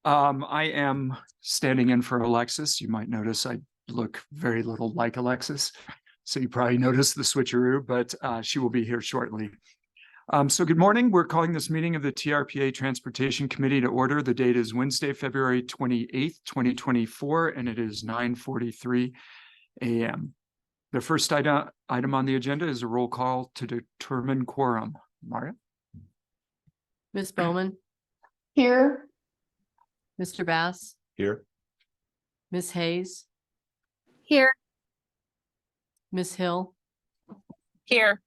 I am standing in for Alexis. You might notice I look very little like Alexis, so you probably noticed the switcheroo, but she will be here shortly. So good morning. We're calling this meeting of the TRPA Transportation Committee to order. The date is Wednesday, February 28th, 2024, and it is 9:43 a.m. The first item on the agenda is a roll call to determine quorum. Maria? Ms. Bowman? Here. Mr. Bass? Here. Ms. Hayes? Here. Ms. Hill? Here.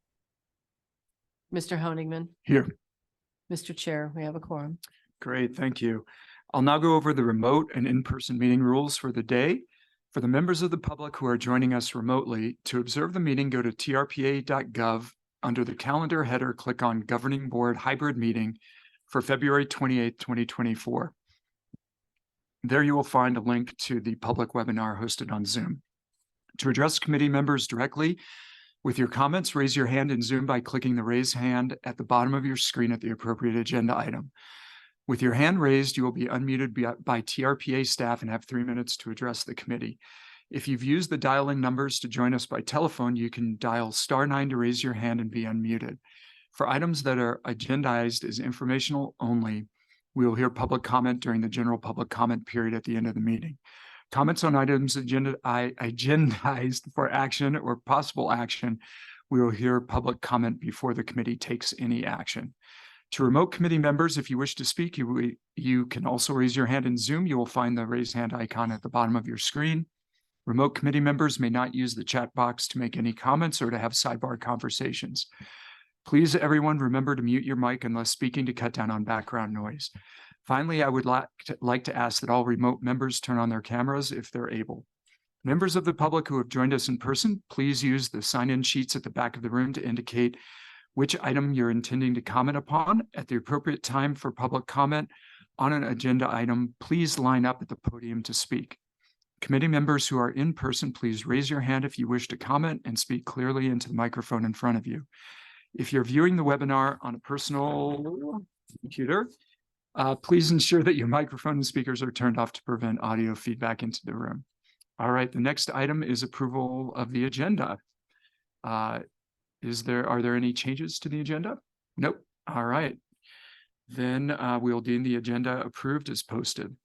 Mr. Honigman? Here. Mr. Chair, we have a quorum. Great, thank you. I'll now go over the remote and in-person meeting rules for the day. For the members of the public who are joining us remotely, to observe the meeting, go to trpa.gov. Under the calendar header, click on Governing Board Hybrid Meeting for February 28th, 2024. There you will find a link to the public webinar hosted on Zoom. To address committee members directly with your comments, raise your hand in Zoom by clicking the raise hand at the bottom of your screen at the appropriate agenda item. With your hand raised, you will be unmuted by TRPA staff and have 3 minutes to address the committee. If you've used the dial-in numbers to join us by telephone, you can dial *9 to raise your hand and be unmuted. For items that are agendized as informational only, we will hear public comment during the general public comment period at the end of the meeting. Comments on items agendized for action or possible action, we will hear public comment before the committee takes any action. To remote committee members, if you wish to speak, you can also raise your hand in Zoom. You will find the raise hand icon at the bottom of your screen. Remote committee members may not use the chat box to make any comments or to have sidebar conversations. Please, everyone, remember to mute your mic unless speaking to cut down on background noise. Finally, I would like to ask that all remote members turn on their cameras if they're able. Members of the public who have joined us in person, please use the sign-in sheets at the back of the room to indicate which item you're intending to comment upon. At the appropriate time for public comment on an agenda item, please line up at the podium to speak. Committee members who are in person, please raise your hand if you wish to comment and speak clearly into the microphone in front of you. If you're viewing the webinar on a personal computer, please ensure that your microphone and speakers are turned off to prevent audio feedback into the room. All right, the next item is approval of the agenda. Are there any changes to the agenda? Nope. All right. Then we'll deem the agenda approved as posted.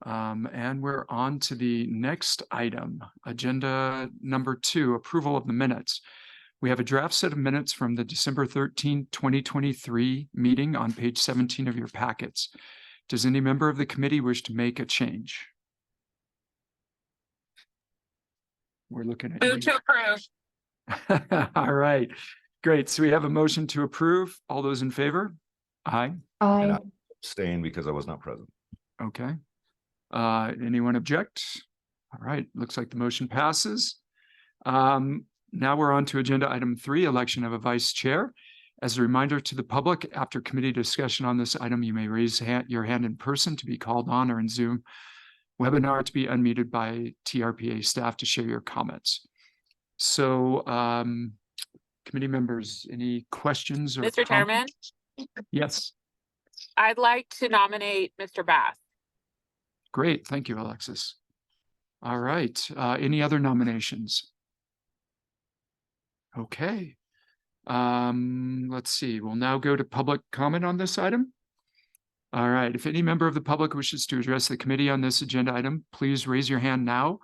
And we're on to the next item, agenda number 2, approval of the minutes. We have a draft set of minutes from the December 13, 2023 meeting on page 17 of your packets. Does any member of the committee wish to make a change? We're looking at— Move to approve. All right, great. So we have a motion to approve. All those in favor? Aye. And I abstain because I was not present. Okay. Anyone object? All right, looks like the motion passes. Now we're on to agenda item 3, election of a vice chair. As a reminder to the public, after committee discussion on this item, you may raise your hand in person to be called on, or in Zoom webinar to be unmuted by TRPA staff to share your comments. So committee members, any questions or Mr. Chairman? Yes. I'd like to nominate Mr. Bass. Great, thank you, Alexis. All right, any other nominations? Okay, let's see. We'll now go to public comment on this item. All right, if any member of the public wishes to address the committee on this agenda item, please raise your hand now,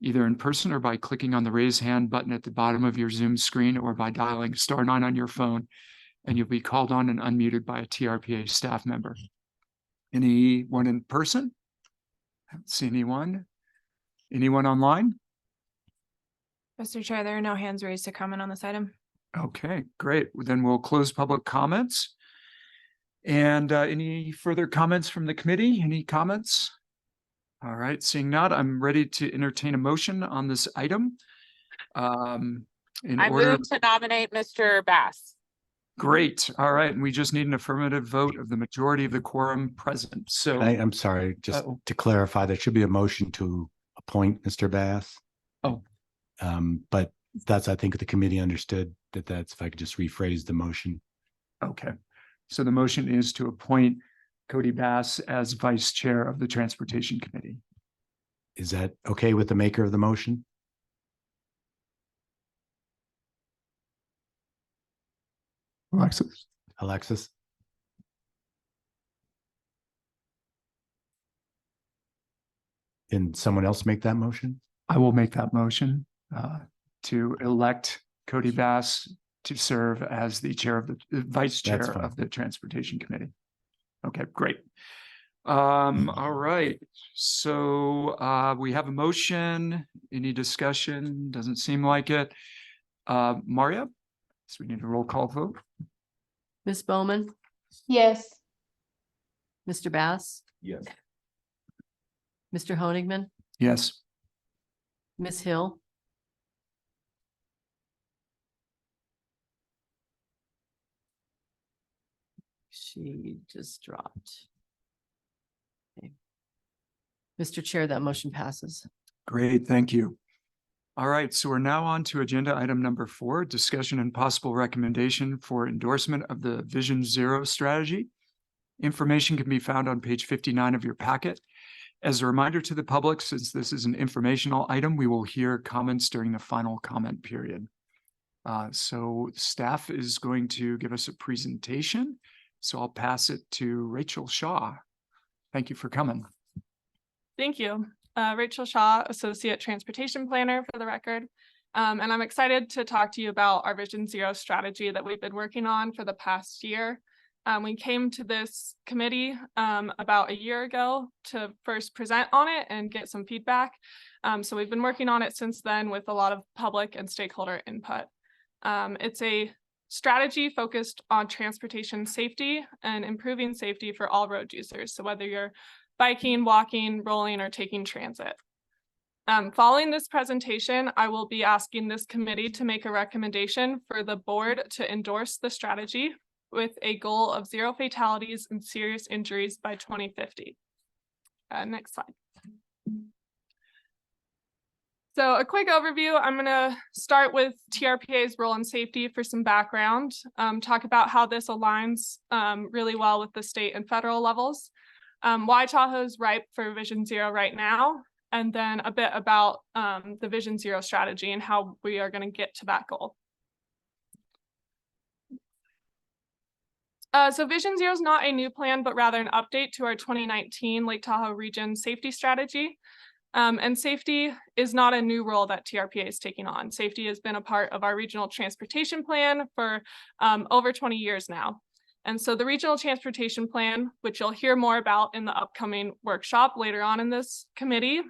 either in person or by clicking on the raise hand button at the bottom of your Zoom screen, or by dialing *9 on your phone, and you'll be called on and unmuted by a TRPA staff member. Anyone in person? I don't see anyone. Anyone online? Mr. Chair, there are no hands raised to comment on this item. Okay, great. Then we'll close public comments. And any further comments from the committee? Any comments? All right, seeing none, I'm ready to entertain a motion on this item. I move to nominate Mr. Bass. Great. All right, and we just need an affirmative vote of the majority of the quorum present. So I'm sorry, just to clarify, there should be a motion to appoint Mr. Bass. Oh. But that's, I think the committee understood that's, if I could just rephrase the motion. Okay. So the motion is to appoint Cody Bass as Vice Chair of the Transportation Committee. Is that okay with the maker of the motion? Alexis? Alexis? Can someone else make that motion? I will make that motion to elect Cody Bass to serve as the chair of the vice chair That's fine. of the Transportation Committee. Okay, great. All right. So we have a motion. Any discussion? Doesn't seem like it. Maria? So we need a roll call vote. Ms. Bowman, Yes. Mr. Bass, Yes. Mr. Honigman, Yes. Ms. Hill, she just dropped. Okay. Mr. Chair, that motion passes. Great, thank you. All right, so we're now on to agenda item number 4, discussion and possible recommendation for endorsement of the Vision Zero strategy. Information can be found on page 59 of your packet. As a reminder to the public, since this is an informational item, we will hear comments during the final comment period. So staff is going to give us a presentation. So I'll pass it to Rachel Shaw. Thank you for coming. Thank you. Rachel Shaw, Associate Transportation Planner for the record. And I'm excited to talk to you about our Vision Zero strategy that we've been working on for the past year. We came to this committee about a year ago to first present on it and get some feedback. So we've been working on it since then with a lot of public and stakeholder input. It's a strategy focused on transportation safety and improving safety for all road users. So whether you're biking, walking, rolling, or taking transit. Following this presentation, I will be asking this committee to make a recommendation for the board to endorse the strategy with a goal of 0 fatalities and serious injuries by 2050. Next slide. So a quick overview, I'm going to start with TRPA's role in safety for some background, talk about how this aligns really well with the state and federal levels, why Tahoe is ripe for Vision Zero right now, and then a bit about the Vision Zero strategy and how we are going to get to that goal. So Vision Zero is not a new plan, but rather an update to our 2019 Lake Tahoe Region Safety Strategy. And safety is not a new role that TRPA is taking on. Safety has been a part of our regional transportation plan for over 20 years now. And so the regional transportation plan, which you'll hear more about in the upcoming workshop later on in this committee,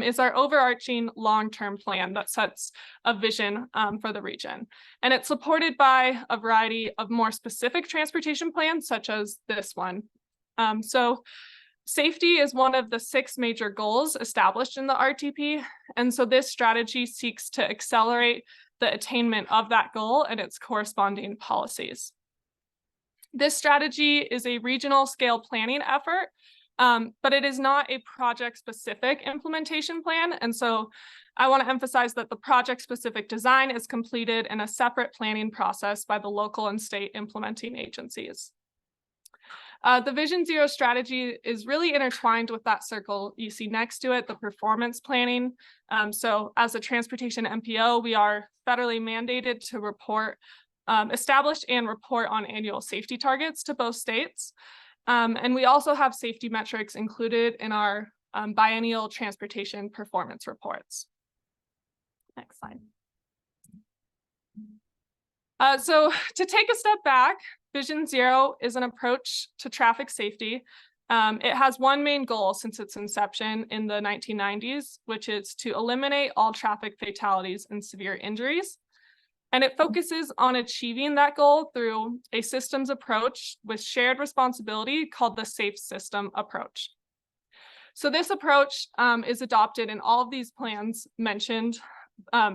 is our overarching long-term plan that sets a vision for the region. And it's supported by a variety of more specific transportation plans, such as this one. So safety is one of the 6 major goals established in the RTP. And so this strategy seeks to accelerate the attainment of that goal and its corresponding policies. This strategy is a regional scale planning effort, but it is not a project-specific implementation plan. And so I want to emphasize that the project-specific design is completed in a separate planning process by the local and state implementing agencies. The Vision Zero strategy is really intertwined with that circle you see next to it, the performance planning. So as a transportation MPO, we are federally mandated to report, establish and report on annual safety targets to both states. And we also have safety metrics included in our biennial transportation performance reports. Next slide. So to take a step back, Vision Zero is an approach to traffic safety. It has one main goal since its inception in the 1990s, which is to eliminate all traffic fatalities and severe injuries. And it focuses on achieving that goal through a systems approach with shared responsibility called the Safe System approach. So this approach is adopted in all of these plans mentioned,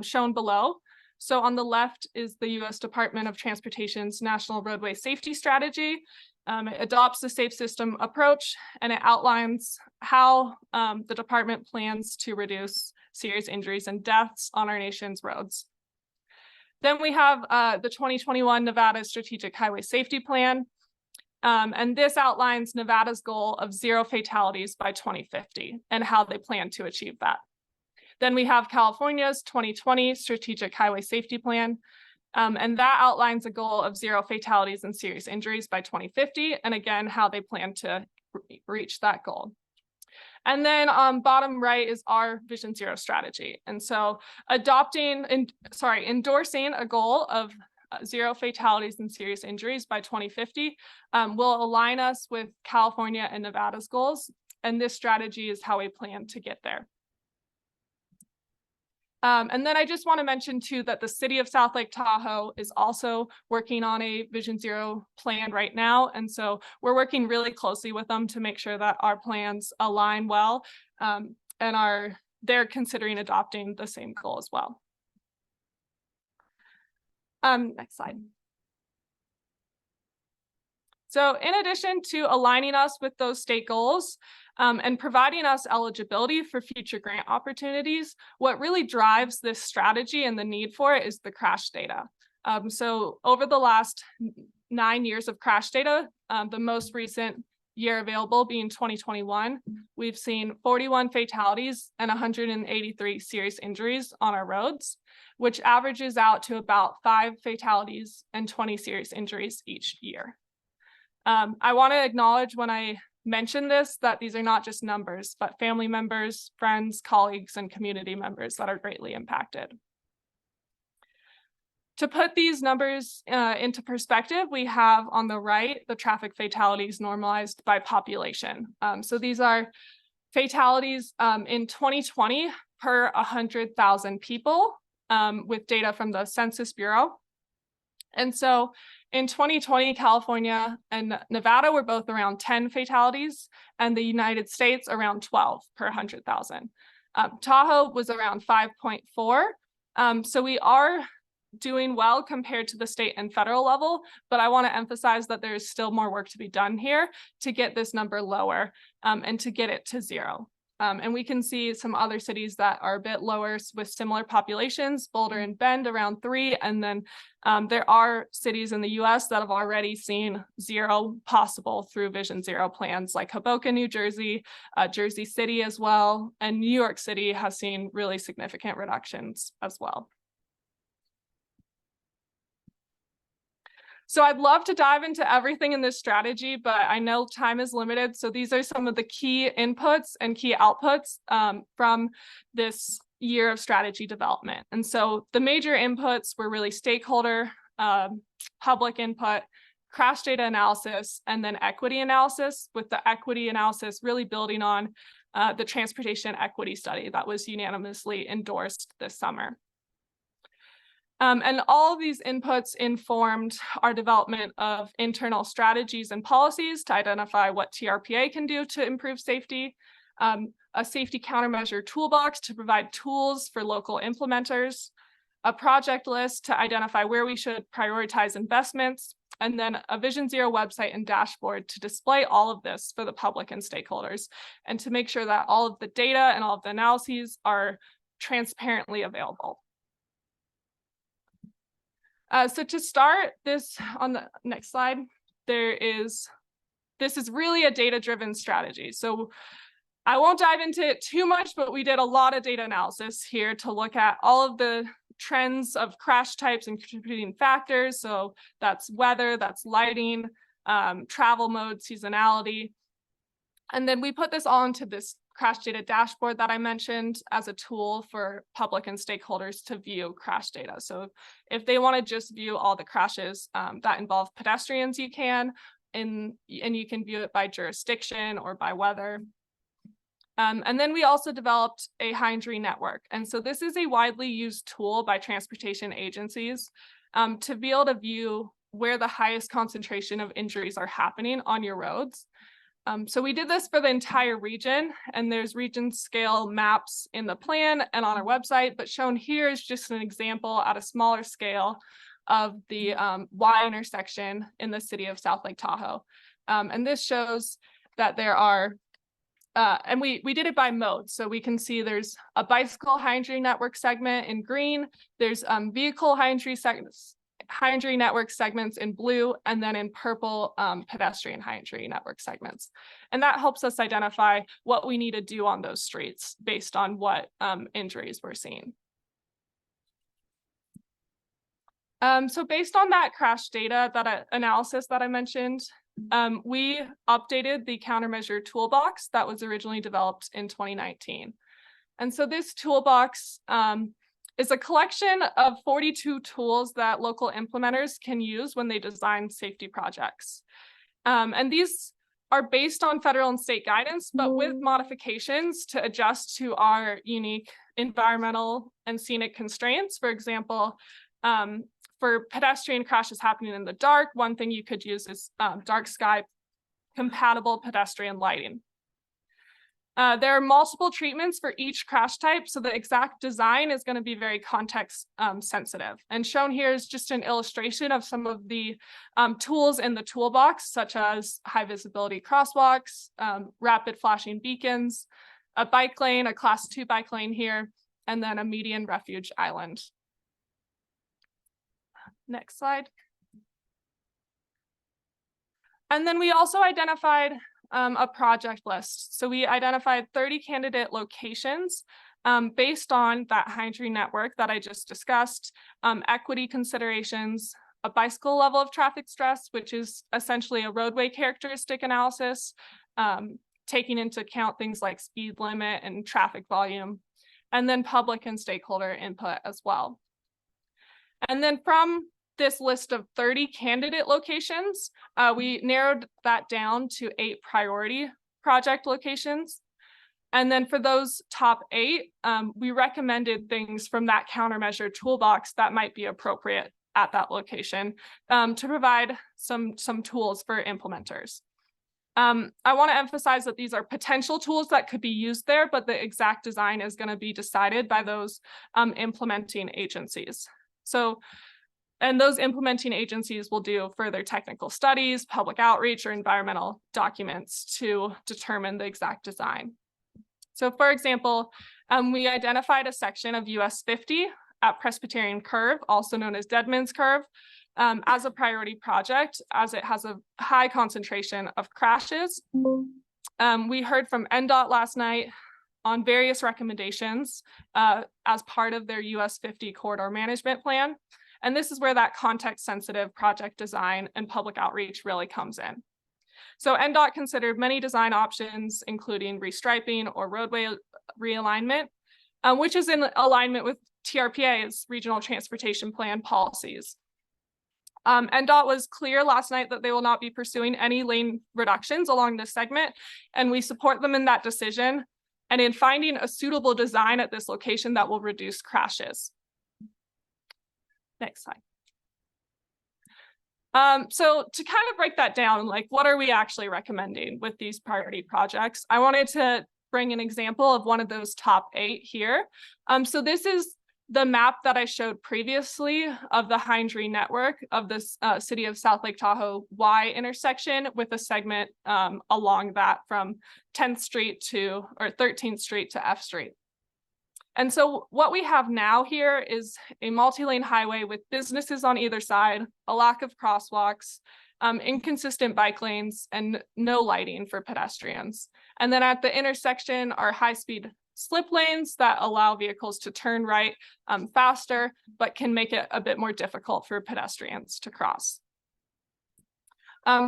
shown below. So on the left is the U.S. Department of Transportation's National Roadway Safety Strategy. It adopts the Safe System approach, and it outlines how the department plans to reduce serious injuries and deaths on our nation's roads. Then we have the 2021 Nevada Strategic Highway Safety Plan. And this outlines Nevada's goal of 0 fatalities by 2050 and how they plan to achieve that. Then we have California's 2020 Strategic Highway Safety Plan, and that outlines a goal of 0 fatalities and serious injuries by 2050, and again, how they plan to reach that goal. And then bottom right is our Vision Zero strategy. And so endorsing a goal of 0 fatalities and serious injuries by 2050 will align us with California and Nevada's goals. And this strategy is how we plan to get there. And then I just want to mention too that the city of South Lake Tahoe is also working on a Vision Zero plan right now. And so we're working really closely with them to make sure that our plans align well, and they're considering adopting the same goal as well. Next slide. So in addition to aligning us with those state goals, and providing us eligibility for future grant opportunities, what really drives this strategy and the need for it is the crash data. So over the last 9 years of crash data, the most recent year available being 2021, we've seen 41 fatalities and 183 serious injuries on our roads, which averages out to about 5 fatalities and 20 serious injuries each year. I want to acknowledge when I mention this that these are not just numbers, but family members, friends, colleagues, and community members that are greatly impacted. To put these numbers into perspective, we have on the right the traffic fatalities normalized by population. So these are fatalities in 2020 per 100,000 people with data from the Census Bureau. And so in 2020, California and Nevada were both around 10 fatalities, and the United States around 12 per 100,000. Tahoe was around 5.4. So we are doing well compared to the state and federal level, but I want to emphasize that there is still more work to be done here to get this number lower and to get it to 0. And we can see some other cities that are a bit lower with similar populations, Boulder and Bend around 3. And then there are cities in the US that have already seen 0 possible through Vision Zero plans like Hoboken, New Jersey, Jersey City as well. And New York City has seen really significant reductions as well. So I'd love to dive into everything in this strategy, but I know time is limited. So these are some of the key inputs and key outputs from this year of strategy development. And so the major inputs were really stakeholder, public input, crash data analysis, and then equity analysis, with the equity analysis really building on the transportation equity study that was unanimously endorsed this summer. And all of these inputs informed our development of internal strategies and policies to identify what TRPA can do to improve safety, a safety countermeasure toolbox to provide tools for local implementers, a project list to identify where we should prioritize investments, and then a Vision Zero website and dashboard to display all of this for the public and stakeholders, and to make sure that all of the data and all of the analyses are transparently available. So to start this, on the next slide, this is really a data-driven strategy. So I won't dive into it too much, but we did a lot of data analysis here to look at all of the trends of crash types and contributing factors. So that's weather, that's lighting, travel mode, seasonality. And then we put this all into this crash data dashboard that I mentioned as a tool for public and stakeholders to view crash data. So if they want to just view all the crashes that involve pedestrians, you can, and you can view it by jurisdiction or by weather. And then we also developed a high injury network. And so this is a widely used tool by transportation agencies to be able to view where the highest concentration of injuries are happening on your roads. So we did this for the entire region, and there's region scale maps in the plan and on our website, but shown here is just an example at a smaller scale of the Y intersection in the city of South Lake Tahoe. And this shows that there are, and we did it by mode. So we can see there's a bicycle high injury network segment in green, there's vehicle high injury high injury network segments in blue, and then in purple, pedestrian high injury network segments. And that helps us identify what we need to do on those streets based on what injuries we're seeing. So based on that crash data, analysis that I mentioned, we updated the countermeasure toolbox that was originally developed in 2019. And so this toolbox is a collection of 42 tools that local implementers can use when they design safety projects. And these are based on federal and state guidance, but with modifications to adjust to our unique environmental and scenic constraints. For example, for pedestrian crashes happening in the dark, one thing you could use is dark sky compatible pedestrian lighting. There are multiple treatments for each crash type, so the exact design is going to be very context sensitive. And shown here is just an illustration of some of the tools in the toolbox, such as high visibility crosswalks, rapid flashing beacons, a bike lane, a class 2 bike lane here, and then a median refuge island. Next slide. And then we also identified a project list. So we identified 30 candidate locations based on that high injury network that I just discussed, equity considerations, a bicycle level of traffic stress, which is essentially a roadway characteristic analysis, taking into account things like speed limit and traffic volume, and then public and stakeholder input as well. And then from this list of 30 candidate locations, we narrowed that down to 8 priority project locations. And then for those top 8, we recommended things from that countermeasure toolbox that might be appropriate at that location to provide some tools for implementers. I want to emphasize that these are potential tools that could be used there, but the exact design is going to be decided by those implementing agencies. And those implementing agencies will do further technical studies, public outreach, or environmental documents to determine the exact design. So for example, we identified a section of US 50 at Presbyterian Curve, also known as Deadman's Curve, as a priority project, as it has a high concentration of crashes. We heard from NDOT last night on various recommendations as part of their US 50 corridor management plan. And this is where that context-sensitive project design and public outreach really comes in. So NDOT considered many design options, including restriping or roadway realignment, which is in alignment with TRPA's regional transportation plan policies. NDOT was clear last night that they will not be pursuing any lane reductions along this segment, and we support them in that decision and in finding a suitable design at this location that will reduce crashes. Next slide. So to kind of break that down, like what are we actually recommending with these priority projects? I wanted to bring an example of one of those top 8 here. So this is the map that I showed previously of the high injury network of this city of South Lake Tahoe Y intersection with a segment along that from 10th Street or 13th Street to F Street. And so what we have now here is a multi-lane highway with businesses on either side, a lack of crosswalks, inconsistent bike lanes, and no lighting for pedestrians. And then at the intersection are high-speed slip lanes that allow vehicles to turn right faster, but can make it a bit more difficult for pedestrians to cross.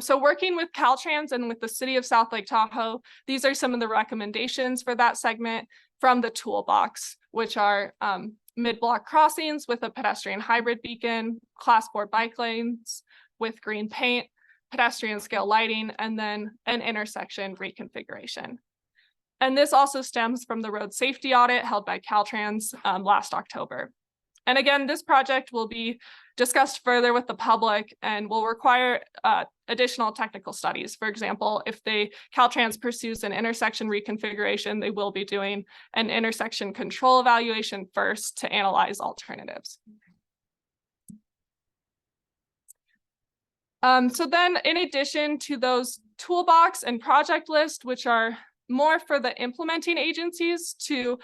So working with Caltrans and with the city of South Lake Tahoe, these are some of the recommendations for that segment from the toolbox, which are mid-block crossings with a pedestrian hybrid beacon, class 4 bike lanes with green paint, pedestrian scale lighting, and then an intersection reconfiguration. And this also stems from the road safety audit held by Caltrans last October. And again, this project will be discussed further with the public and will require additional technical studies. For example, if Caltrans pursues an intersection reconfiguration, they will be doing an intersection control evaluation first to analyze alternatives. So then in addition to those toolbox and project list, which are more for the implementing agencies to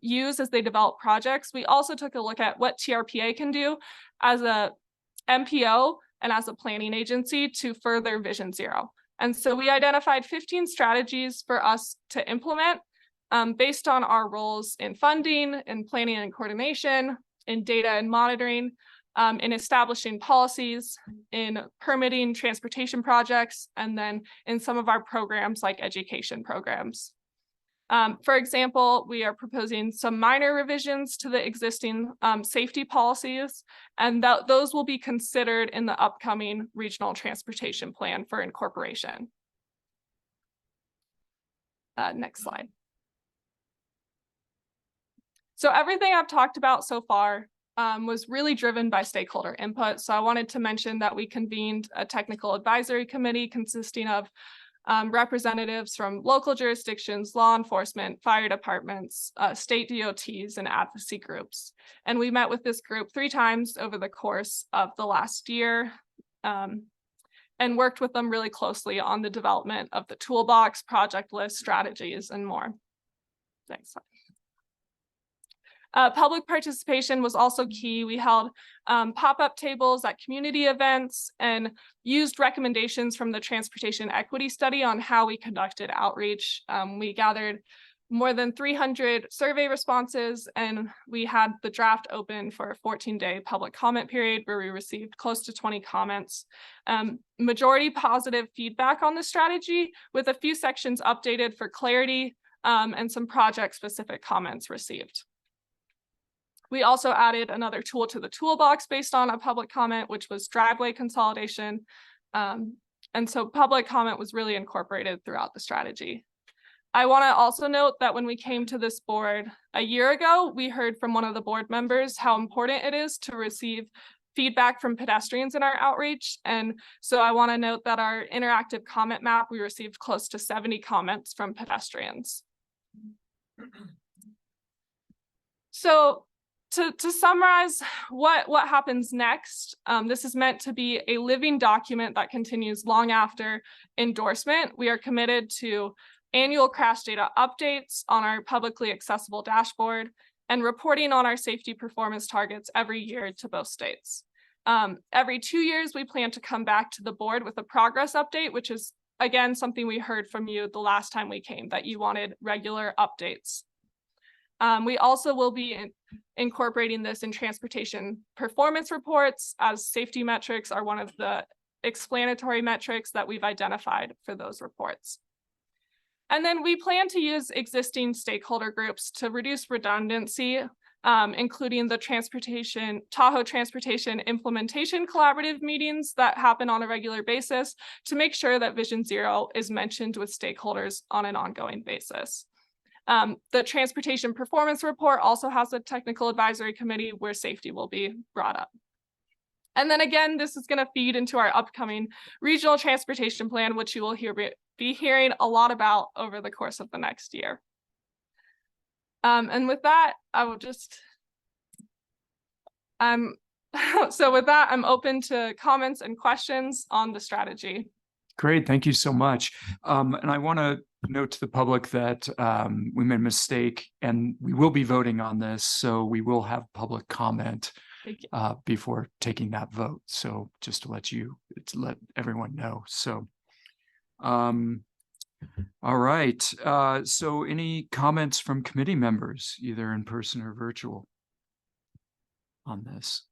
use as they develop projects, we also took a look at what TRPA can do as a MPO and as a planning agency to further Vision Zero. And so we identified 15 strategies for us to implement based on our roles in funding, in planning and coordination, in data and monitoring, in establishing policies, in permitting transportation projects, and then in some of our programs like education programs. For example, we are proposing some minor revisions to the existing safety policies, and those will be considered in the upcoming regional transportation plan for incorporation. Next slide. So everything I've talked about so far was really driven by stakeholder input. So I wanted to mention that we convened a technical advisory committee consisting of representatives from local jurisdictions, law enforcement, fire departments, state DOTs, and advocacy groups. And we met with this group 3 times over the course of the last year and worked with them really closely on the development of the toolbox, project list, strategies, and more. Next slide. Public participation was also key. We held pop-up tables at community events and used recommendations from the Transportation Equity Study on how we conducted outreach. We gathered more than 300 survey responses, and we had the draft open for a 14-day public comment period where we received close to 20 comments. Majority positive feedback on the strategy, with a few sections updated for clarity and some project-specific comments received. We also added another tool to the toolbox based on a public comment, which was driveway consolidation. And so public comment was really incorporated throughout the strategy. I want to also note that when we came to this board a year ago, we heard from one of the board members how important it is to receive feedback from pedestrians in our outreach. And so I want to note that our interactive comment map, we received close to 70 comments from pedestrians. So to summarize what happens next, this is meant to be a living document that continues long after endorsement. We are committed to annual crash data updates on our publicly accessible dashboard and reporting on our safety performance targets every year to both states. Every 2 years, we plan to come back to the board with a progress update, which is, again, something we heard from you the last time we came, that you wanted regular updates. We also will be incorporating this in transportation performance reports, as safety metrics are one of the explanatory metrics that we've identified for those reports. And then we plan to use existing stakeholder groups to reduce redundancy, including the Tahoe Transportation Implementation Collaborative meetings that happen on a regular basis, to make sure that Vision Zero is mentioned with stakeholders on an ongoing basis. The Transportation Performance Report also has a technical advisory committee where safety will be brought up. And then again, this is going to feed into our upcoming regional transportation plan, which you will be hearing a lot about over the course of the next year. And with that, I will just, so with that, I'm open to comments and questions on the strategy. Great, thank you so much. And I want to note to the public that we made a mistake and we will be voting on this, so we will have public comment before taking that vote. So just to let everyone know. So, all right. So any comments from committee members, either in person or virtual, on this?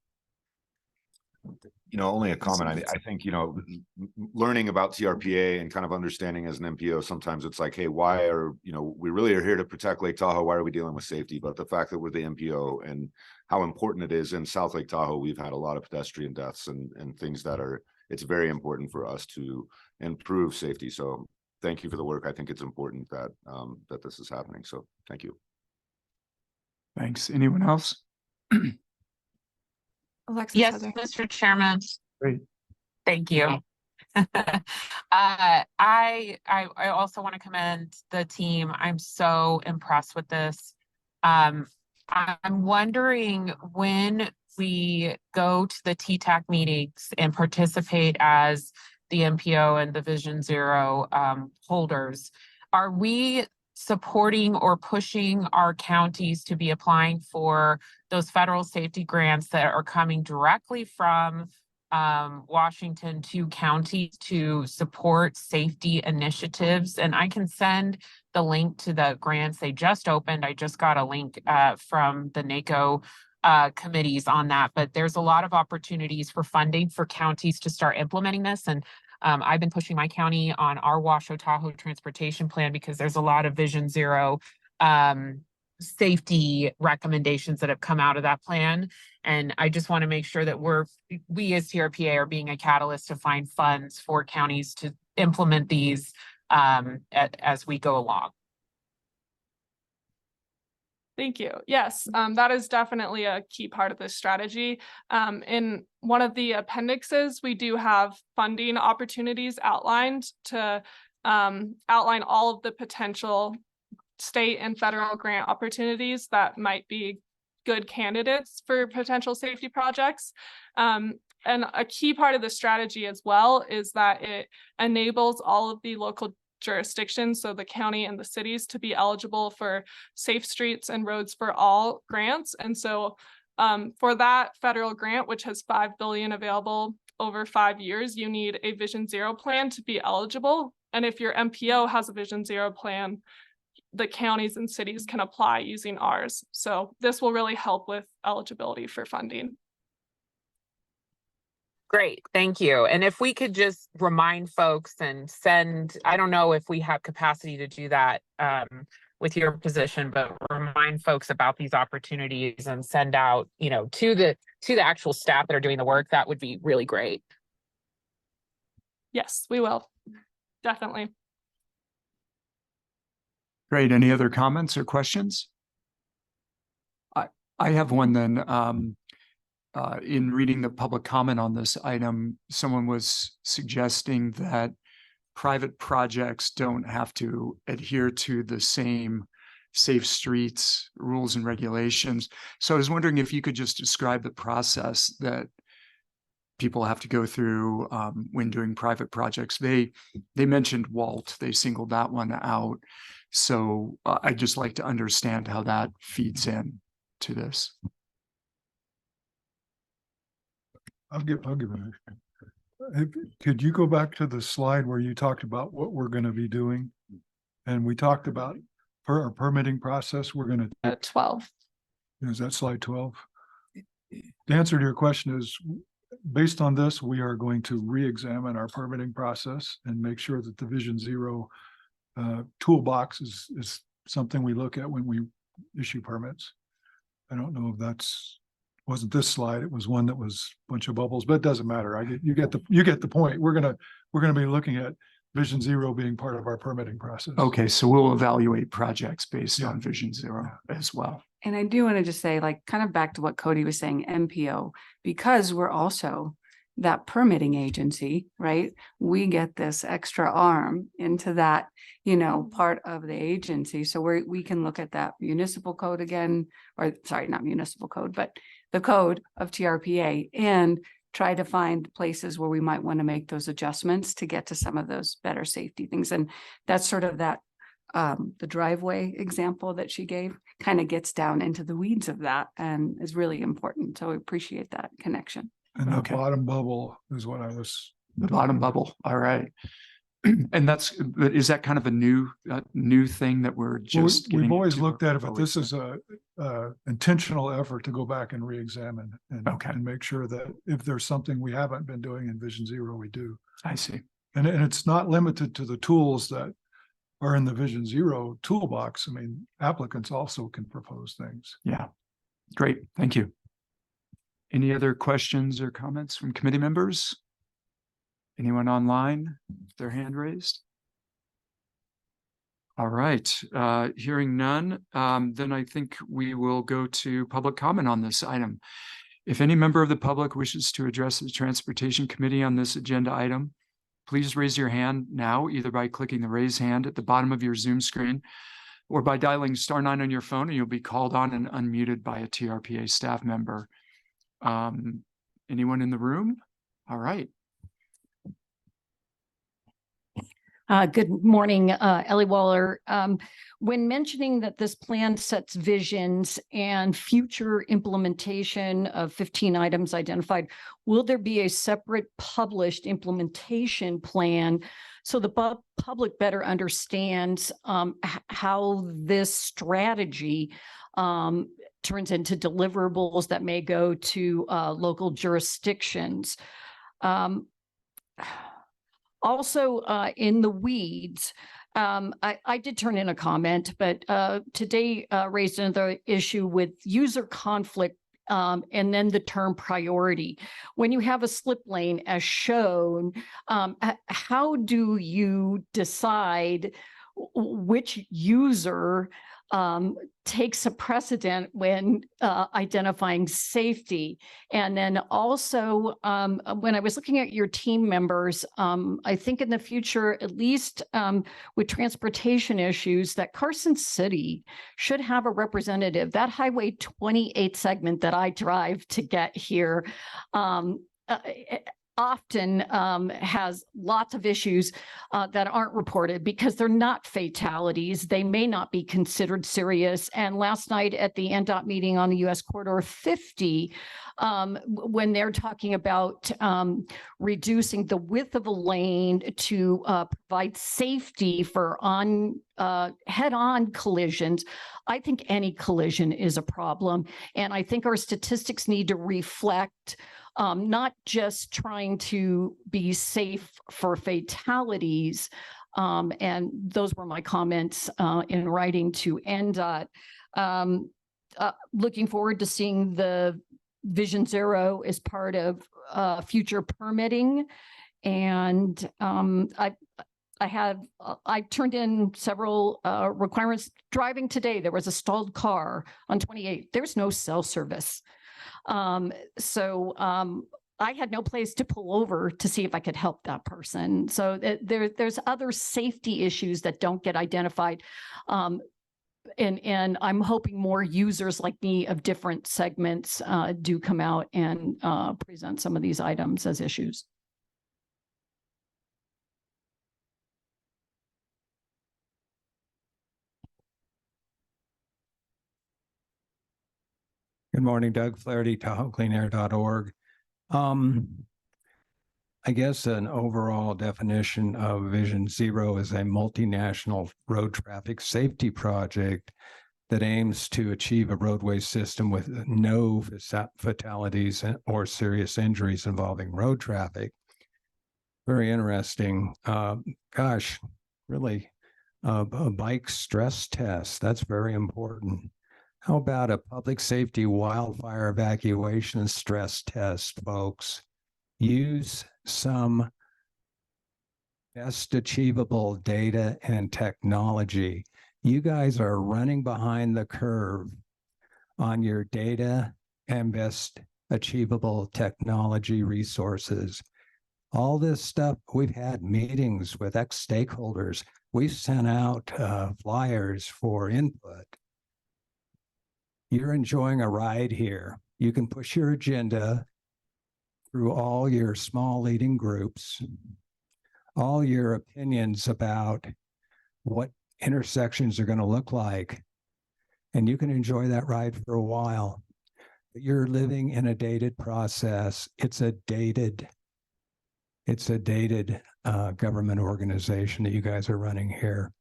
Only a comment. I think, learning about TRPA and kind of understanding as an MPO, sometimes it's like, hey, why are, we really are here to protect Lake Tahoe. Why are we dealing with safety? But the fact that we're the MPO and how important it is in South Lake Tahoe, we've had a lot of pedestrian deaths and things that it's very important for us to improve safety. So thank you for the work. I think it's important that that this is happening. So thank you. Thanks. Anyone else? Alexis Yes, Heather. Mr. Chairman. Great. Thank you. I also want to commend the team. I'm so impressed with this. I'm wondering, when we go to the TTAC meetings and participate as the MPO and the Vision Zero holders, are we supporting or pushing our counties to be applying for those federal safety grants that are coming directly from Washington to counties to support safety initiatives. And I can send the link to the grants they just opened. I just got a link from the NACO committees on that, but there's a lot of opportunities for funding for counties to start implementing this. And I've been pushing my county on our Washoe Tahoe transportation plan because there's a lot of Vision Zero safety recommendations that have come out of that plan. And I just want to make sure that we as TRPA are being a catalyst to find funds for counties to implement these as we go along. Thank you. Yes, that is definitely a key part of this strategy. In one of the appendixes, we do have funding opportunities outlined to outline all of the potential state and federal grant opportunities that might be good candidates for potential safety projects. And a key part of the strategy as well is that it enables all of the local jurisdictions, so the county and the cities, to be eligible for Safe Streets and Roads for All grants. And so for that federal grant, which has $5 billion available over 5 years, you need a Vision Zero plan to be eligible. And if your MPO has a Vision Zero plan, the counties and cities can apply using ours. So this will really help with eligibility for funding. Great, thank you. And if we could just remind folks and send, I don't know if we have capacity to do that with your position, but remind folks about these opportunities and send out, to the actual staff that are doing the work, that would be really great. Yes, we will. Definitely. Great. Any other comments or questions? I have one then. In reading the public comment on this item, someone was suggesting that private projects don't have to adhere to the same safe streets rules and regulations. So I was wondering if you could just describe the process that people have to go through when doing private projects. They mentioned Walt, they singled that one out. So I'd just like to understand how that feeds in to this. I'll give it. Could you go back to the slide where you talked about what we're going to be doing? And we talked about for our permitting process, we're going to. 12. Is that slide 12? The answer to your question is, based on this, we are going to re-examine our permitting process and make sure that the Vision Zero toolbox is something we look at when we issue permits. I don't know if wasn't this slide. It was one that was a bunch of bubbles, but it doesn't matter. You get the point. We're gonna be looking at Vision Zero being part of our permitting process. Okay, so we'll evaluate projects based on Vision Zero as well. And I do want to just say, like, kind of back to what Cody was saying, MPO, because we're also that permitting agency, right? We get this extra arm into that, part of the agency. So we can look at that municipal code again, or sorry, not municipal code, but the code of TRPA, and try to find places where we might want to make those adjustments to get to some of those better safety things. And that's sort of that, the driveway example that she gave kind of gets down into the weeds of that and is really important. So we appreciate that connection. And the bottom bubble is what I was. The bottom bubble. All right. And is that kind of a new thing that we're just we've always looked at it, but this is a intentional effort to go back and re-examine and make sure that if there's something we haven't been doing in Vision Zero, we do. I see. And it's not limited to the tools that are in the Vision Zero toolbox. I mean, applicants also can propose things. Yeah, great. Thank you. Any other questions or comments from committee members? Anyone online? Their hand raised? All right, hearing none, then I think we will go to public comment on this item. If any member of the public wishes to address the Transportation Committee on this agenda item, please raise your hand now, either by clicking the raise hand at the bottom of your Zoom screen or by dialing *9 on your phone, and you'll be called on and unmuted by a TRPA staff member. Anyone in the room? All right. Good morning, Ellie Waller. When mentioning that this plan sets visions and future implementation of 15 items identified, will there be a separate published implementation plan so the public better understands how this strategy turns into deliverables that may go to local jurisdictions? Also, in the weeds, I did turn in a comment, but today raised another issue with user conflict and then the term priority. When you have a slip lane as shown, how do you decide which user takes a precedent when identifying safety? And then also, when I was looking at your team members, I think in the future, at least with transportation issues, that Carson City should have a representative. That Highway 28 segment that I drive to get here often has lots of issues that aren't reported because they're not fatalities. They may not be considered serious. And last night at the NDOT meeting on the US Corridor 50, when they're talking about reducing the width of a lane to provide safety for head-on collisions, I think any collision is a problem. And I think our statistics need to reflect not just trying to be safe for fatalities. And those were my comments in writing to NDOT. Looking forward to seeing the Vision Zero as part of future permitting. And I turned in several requirements. Driving today, there was a stalled car on 28. There's no cell service. I had no place to pull over to see if I could help that person. So there's other safety issues that don't get identified. And I'm hoping more users like me of different segments do come out and present some of these items as issues. Good morning, Doug Flaherty, TahoeCleanAir.org. I guess an overall definition of Vision Zero is a multinational road traffic safety project that aims to achieve a roadway system with no fatalities or serious injuries involving road traffic. Very interesting. Gosh, really, a bike stress test. That's very important. How about a public safety wildfire evacuation stress test, folks? Use some best achievable data and technology. You guys are running behind the curve on your data and best achievable technology resources. All this stuff, we've had meetings with ex-stakeholders. We've sent out flyers for input. You're enjoying a ride here. You can push your agenda through all your small leading groups, all your opinions about what intersections are going to look like, and you can enjoy that ride for a while. But you're living in a dated process. It's a dated government organization that you guys are running here.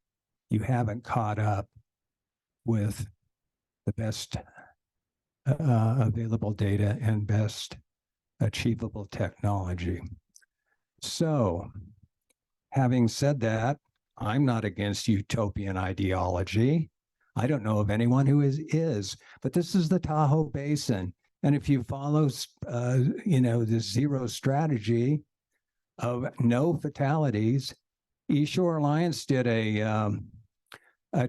You haven't caught up with the best available data and best achievable technology. So, having said that, I'm not against utopian ideology. I don't know of anyone who is, but this is the Tahoe Basin. And if you follow, this zero strategy of no fatalities, East Shore Alliance did a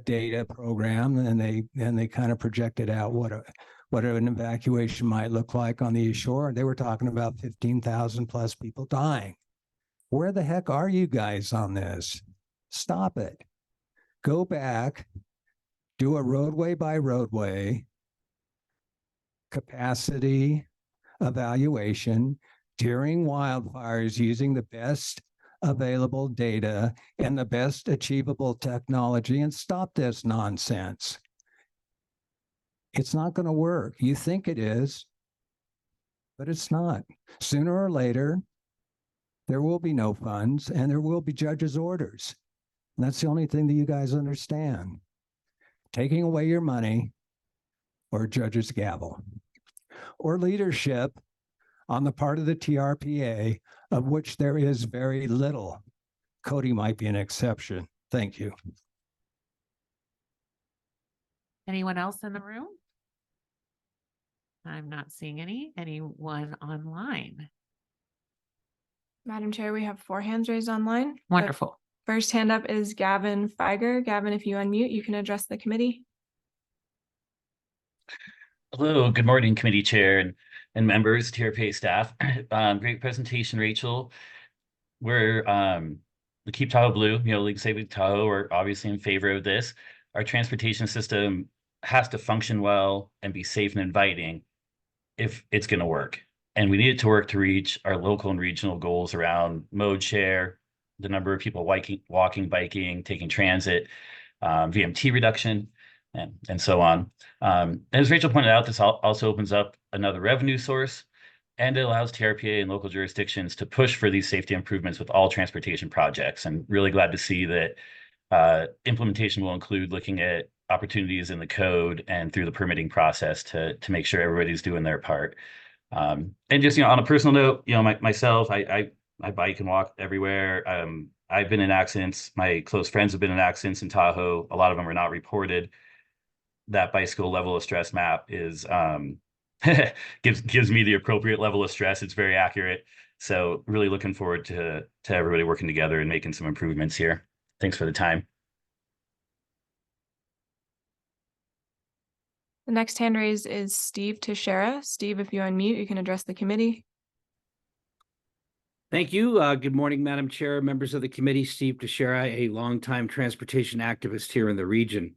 data program, and they kind of projected out what an evacuation might look like on the East Shore. They were talking about 15,000 plus people dying. Where the heck are you guys on this? Stop it. Go back, do a roadway by roadway capacity evaluation during wildfires using the best available data and the best achievable technology and stop this nonsense. It's not going to work. You think it is, but it's not. Sooner or later, there will be no funds and there will be judges' orders. And that's the only thing that you guys understand. Taking away your money or judge's gavel or leadership on the part of the TRPA, of which there is very little. Cody might be an exception. Thank you. Anyone else in the room? I'm not seeing anyone online. Madam Chair, we have 4 hands raised online. The Wonderful. first hand up is Gavin Feiger. Gavin, if you unmute, you can address the committee. Hello, good morning, committee chair and members, TRPA staff. Great presentation, Rachel. We're the Keep Tahoe Blue, League Save Tahoe, are obviously in favor of this. Our transportation system has to function well and be safe and inviting if it's going to work. And we need it to work to reach our local and regional goals around mode share, the number of people walking, biking, taking transit, VMT reduction, and so on. As Rachel pointed out, this also opens up another revenue source, and it allows TRPA and local jurisdictions to push for these safety improvements with all transportation projects. And really glad to see that implementation will include looking at opportunities in the code and through the permitting process to make sure everybody's doing their part. And just, on a personal note, myself, I bike and walk everywhere. I've been in accidents. My close friends have been in accidents in Tahoe. A lot of them are not reported. That bicycle level of stress map is gives me the appropriate level of stress. It's very accurate. So really looking forward to everybody working together and making some improvements here. Thanks for the time. The next hand raised is Steve Teixeira. Steve, if you unmute, you can address the committee. Thank you. Good morning, Madam Chair, members of the committee. Steve Teixeira, a longtime transportation activist here in the region.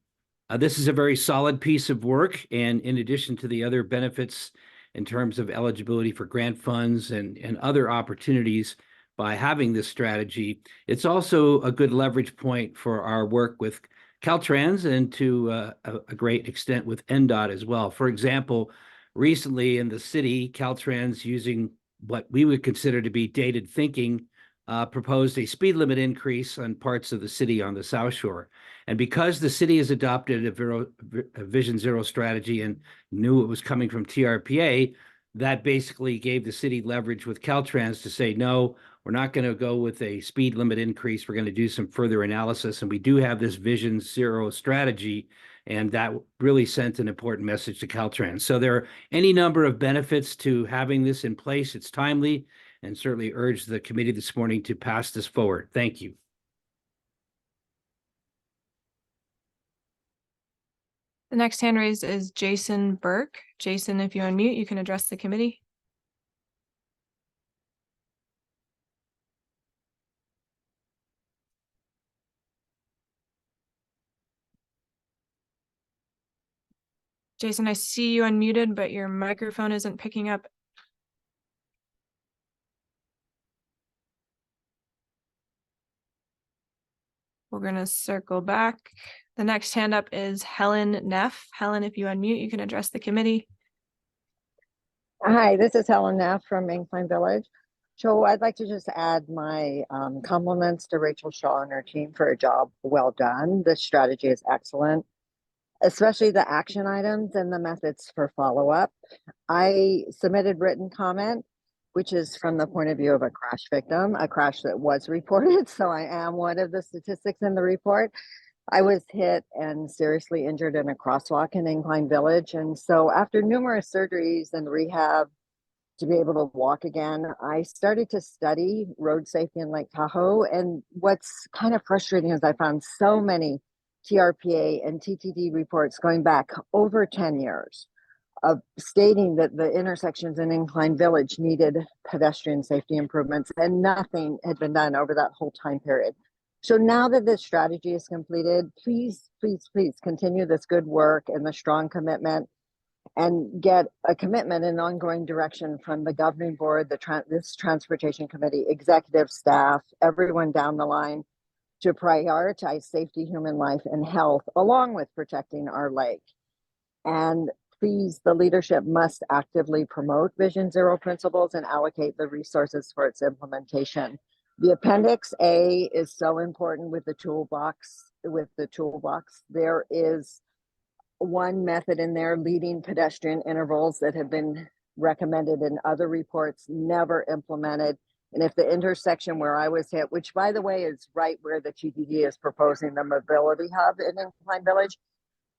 This is a very solid piece of work, and in addition to the other benefits in terms of eligibility for grant funds and other opportunities by having this strategy, it's also a good leverage point for our work with Caltrans and to a great extent with NDOT as well. For example, recently in the city, Caltrans, using what we would consider to be dated thinking, proposed a speed limit increase on parts of the city on the South Shore. And because the city has adopted a Vision Zero strategy and knew it was coming from TRPA, that basically gave the city leverage with Caltrans to say, no, we're not going to go with a speed limit increase. We're going to do some further analysis. And we do have this Vision Zero strategy. And that really sent an important message to Caltrans. So there are any number of benefits to having this in place. It's timely, and certainly urge the committee this morning to pass this forward. Thank you. The next hand raised is Jason Burke. Jason, if you unmute, you can address the committee. Jason, I see you unmuted, but your microphone isn't picking up. We're going to circle back. The next hand up is Helen Neff. Helen, if you unmute, you can address the committee. Hi, this is Helen Neff from Incline Village. So I'd like to just add my compliments to Rachel Shaw and her team for a job well done. This strategy is excellent, especially the action items and the methods for follow-up. I submitted written comment, which is from the point of view of a crash victim, a crash that was reported. So I am one of the statistics in the report. I was hit and seriously injured in a crosswalk in Incline Village. And so after numerous surgeries and rehab to be able to walk again, I started to study road safety in Lake Tahoe. And what's kind of frustrating is I found so many TRPA and TTD reports going back over 10 years of stating that the intersections in Incline Village needed pedestrian safety improvements, and nothing had been done over that whole time period. So now that this strategy is completed, please, please, please continue this good work and the strong commitment and get a commitment and ongoing direction from the governing board, this transportation committee, executive staff, everyone down the line to prioritize safety, human life, and health, along with protecting our lake. And please, the leadership must actively promote Vision Zero principles and allocate the resources for its implementation. The Appendix A is so important with the toolbox. There is one method in there, leading pedestrian intervals, that have been recommended in other reports, never implemented. And if the intersection where I was hit, which by the way is right where the TTD is proposing the mobility hub in Incline Village,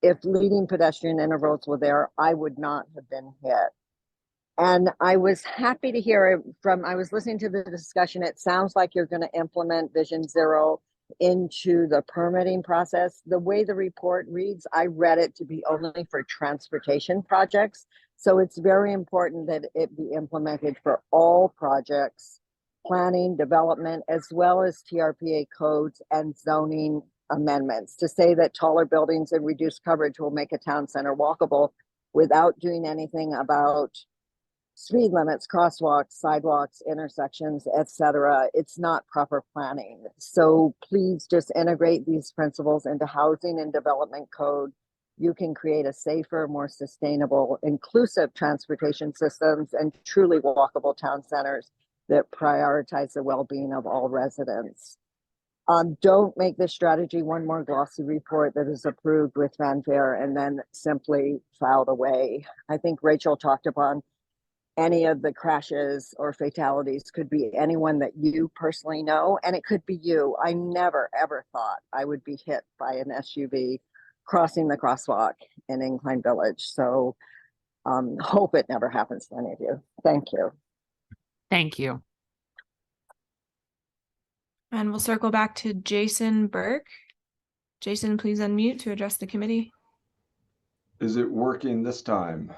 if leading pedestrian intervals were there, I would not have been hit. And I was happy to hear I was listening to the discussion. It sounds like you're going to implement Vision Zero into the permitting process. The way the report reads, I read it to be only for transportation projects. So it's very important that it be implemented for all projects, planning, development, as well as TRPA codes and zoning amendments. To say that taller buildings and reduced coverage will make a town center walkable without doing anything about speed limits, crosswalks, sidewalks, intersections, etc. It's not proper planning. So please just integrate these principles into housing and development code. You can create a safer, more sustainable, inclusive transportation systems and truly walkable town centers that prioritize the well-being of all residents. Don't make this strategy one more glossy report that is approved with fanfare and then simply filed away. I think Rachel talked upon any of the crashes or fatalities. Could be anyone that you personally know, and it could be you. I never, ever thought I would be hit by an SUV crossing the crosswalk in Incline Village. So hope it never happens to any of you. Thank you. Thank you. And we'll circle back to Jason Burke. Jason, please unmute to address the committee. Is it working this time?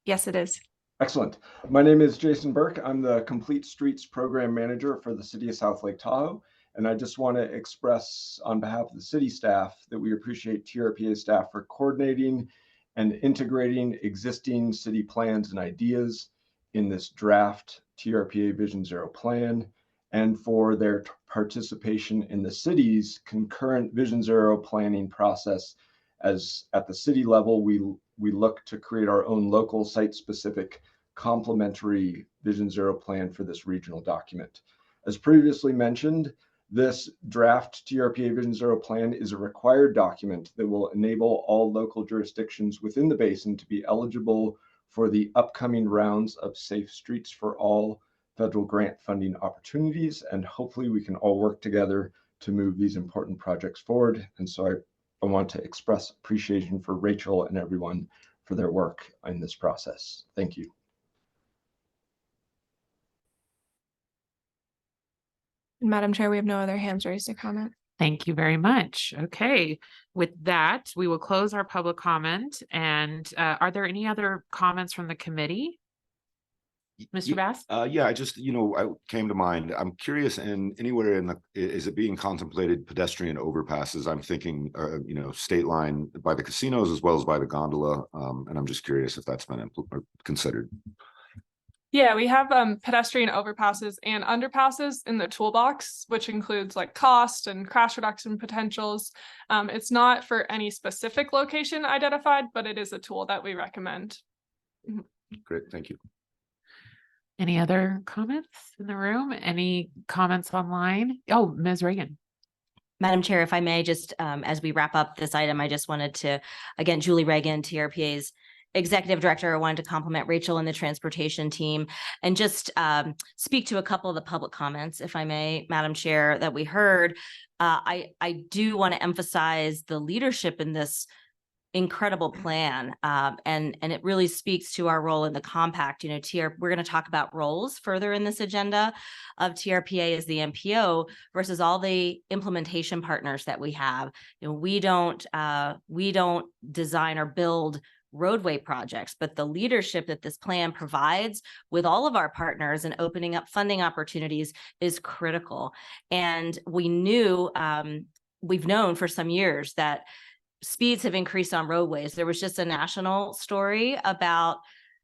Yes, it is. Excellent. My name is Jason Burke. I'm the Complete Streets Program Manager for the City of South Lake Tahoe. And I just want to express on behalf of the city staff that we appreciate TRPA staff for coordinating and integrating existing city plans and ideas in this draft TRPA Vision Zero plan, and for their participation in the city's concurrent Vision Zero planning process. As at the city level, we look to create our own local site-specific complementary Vision Zero plan for this regional document. As previously mentioned, this draft TRPA Vision Zero plan is a required document that will enable all local jurisdictions within the basin to be eligible for the upcoming rounds of Safe Streets for All federal grant funding opportunities. And hopefully we can all work together to move these important projects forward. And so I want to express appreciation for Rachel and everyone for their work in this process. Thank you. Madam Chair, we have no other hands raised to comment. Thank you very much. Okay, with that, we will close our public comment. And are there any other comments from the committee? Mr. Bass? Yeah, I just, I came to mind. I'm curious, and anywhere is it being contemplated pedestrian overpasses? I'm thinking, state line by the casinos as well as by the gondola. And I'm just curious if that's been considered. Yeah, we have pedestrian overpasses and underpasses in the toolbox, which includes like cost and crash reduction potentials. It's not for any specific location identified, but it is a tool that we recommend. Great, thank you. Any other comments in the room? Any comments online? Oh, Ms. Reagan. Madam Chair, if I may, just as we wrap up this item, I just wanted to, again, Julie Reagan, TRPA's Executive Director, I wanted to compliment Rachel and the transportation team and just speak to a couple of the public comments, if I may, Madam Chair, that we heard. I do want to emphasize the leadership in this incredible plan. And it really speaks to our role in the compact. We're going to talk about roles further in this agenda of TRPA as the MPO versus all the implementation partners that we have. We don't design or build roadway projects, but the leadership that this plan provides with all of our partners and opening up funding opportunities is critical. And we've known for some years that speeds have increased on roadways. There was just a national story about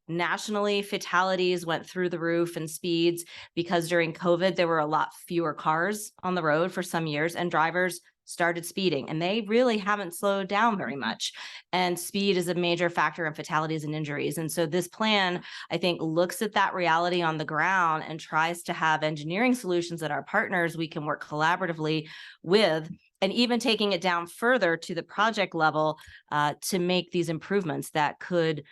nationally fatalities went through the roof and speeds because during COVID, there were a lot fewer cars on the road for some years and drivers started speeding and they really haven't slowed down very much. And speed is a major factor in fatalities and injuries. And so this plan, I think, looks at that reality on the ground and tries to have engineering solutions that our partners we can work collaboratively with, and even taking it down further to the project level to make these improvements that could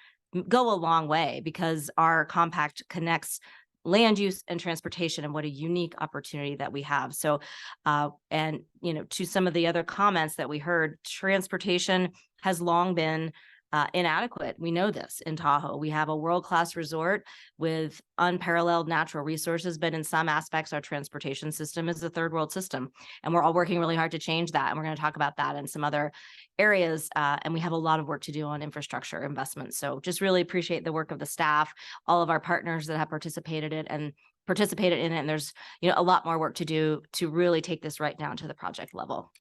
go a long way, because our compact connects land use and transportation, and what a unique opportunity that we have. So, and, you know, to some of the other comments that we heard, transportation has long been inadequate. We know this in Tahoe. We have a world-class resort with unparalleled natural resources, but in some aspects, our transportation system is a third world system. And we're all working really hard to change that. And we're going to talk about that in some other areas. And we have a lot of work to do on infrastructure investments. So just really appreciate the work of the staff, all of our partners that have participated in it. And there's, you know, a lot more work to do to really take this right down to the project level.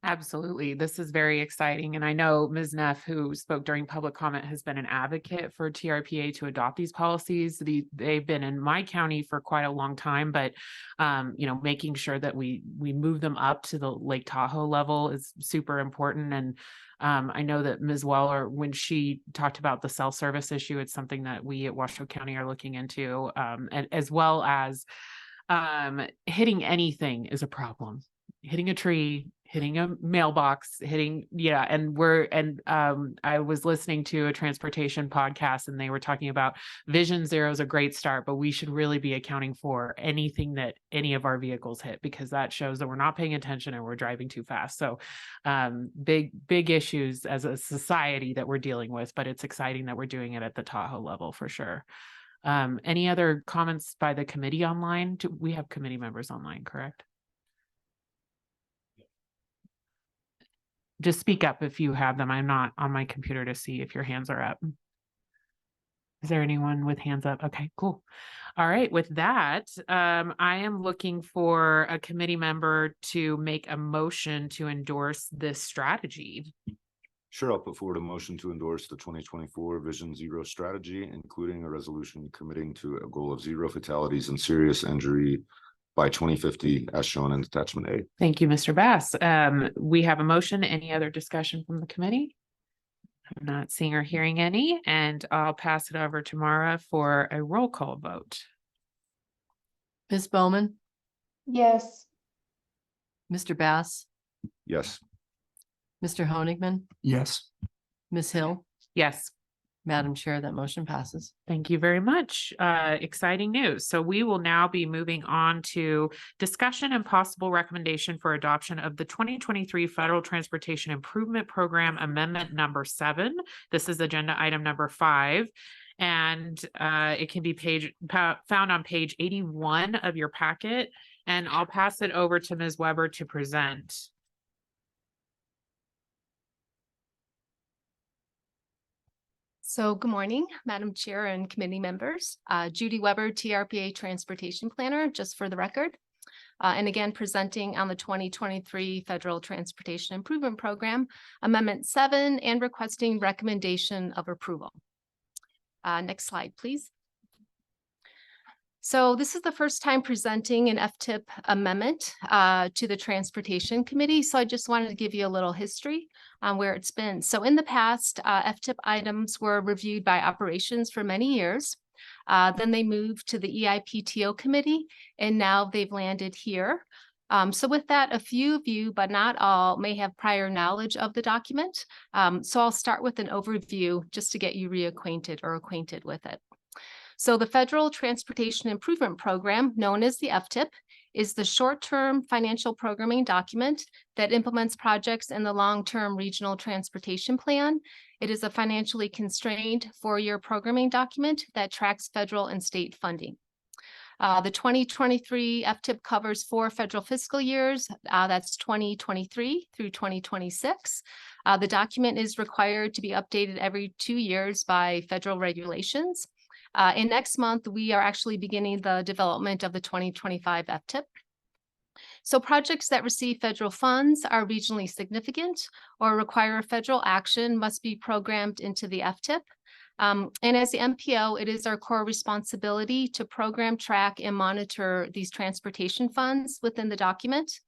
Absolutely. This is very exciting. And I know Ms. Neff, who spoke during public comment, has been an advocate for TRPA to adopt these policies. They've been in my county for quite a long time, but you know, making sure that we move them up to the Lake Tahoe level is super important. And I know that Ms. Weller, when she talked about the self-service issue, it's something that we at Washoe County are looking into, and as well as hitting anything is a problem. Hitting a tree, hitting a mailbox, I was listening to a transportation podcast and they were talking about Vision Zero is a great start, but we should really be accounting for anything that any of our vehicles hit, because that shows that we're not paying attention and we're driving too fast. So big issues as a society that we're dealing with, but it's exciting that we're doing it at the Tahoe level for sure. Any other comments by the committee online? We have committee members online, correct? Just speak up if you have them. I'm not on my computer to see if your hands are up. Is there anyone with hands up? Okay, cool. All right, with that, I am looking for a committee member to make a motion to endorse this strategy. Sure, I'll put forward a motion to endorse the 2024 Vision Zero strategy, including a resolution committing to a goal of 0 fatalities and serious injury by 2050, as shown in attachment A. Thank you, Mr. Bass. We have a motion. Any other discussion from the committee? I'm not seeing or hearing any, and I'll pass it over to Mara for a roll call vote. Ms. Bowman, Yes. Mr. Bass, Yes. Mr. Honigman, Yes. Ms. Hill, Yes. Madam Chair, that motion passes. Thank you very much. Exciting news. So we will now be moving on to discussion and possible recommendation for adoption of the 2023 Federal Transportation Improvement Program Amendment number 7. This is agenda item number 5. And it can be found on page 81 of your packet. And I'll pass it over to Ms. Weber to present. So good morning, Madam Chair and committee members. Judy Weber, TRPA Transportation Planner, just for the record. And again, presenting on the 2023 Federal Transportation Improvement Program, Amendment 7, and requesting recommendation of approval. Next slide, please. So this is the first time presenting an FTIP amendment to the Transportation Committee. So I just wanted to give you a little history on where it's been. So in the past, FTIP items were reviewed by operations for many years. Then they moved to the EIPTO committee, and now they've landed here. So with that, a few of you, but not all, may have prior knowledge of the document. So I'll start with an overview just to get you reacquainted or acquainted with it. So the Federal Transportation Improvement Program, known as the FTIP, is the short-term financial programming document that implements projects in the long-term regional transportation plan. It is a financially constrained 4-year programming document that tracks federal and state funding. The 2023 FTIP covers 4 federal fiscal years. That's 2023 through 2026. The document is required to be updated every 2 years by federal regulations. And next month, we are actually beginning the development of the 2025 FTIP. So projects that receive federal funds are regionally significant or require federal action must be programmed into the FTIP. And as the MPO, it is our core responsibility to program, track, and monitor these transportation funds within the document.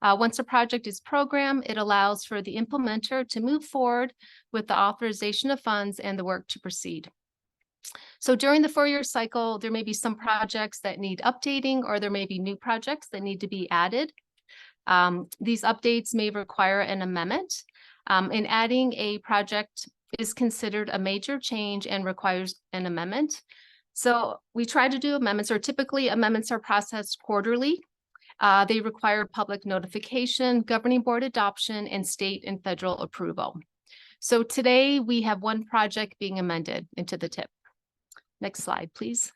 Once a project is programmed, it allows for the implementer to move forward with the authorization of funds and the work to proceed. So during the 4-year cycle, there may be some projects that need updating, or there may be new projects that need to be added. These updates may require an amendment. And adding a project is considered a major change and requires an amendment. So we try to do amendments, or typically amendments are processed quarterly. They require public notification, governing board adoption, and state and federal approval. So today we have one project being amended into the TIP. Next slide, please.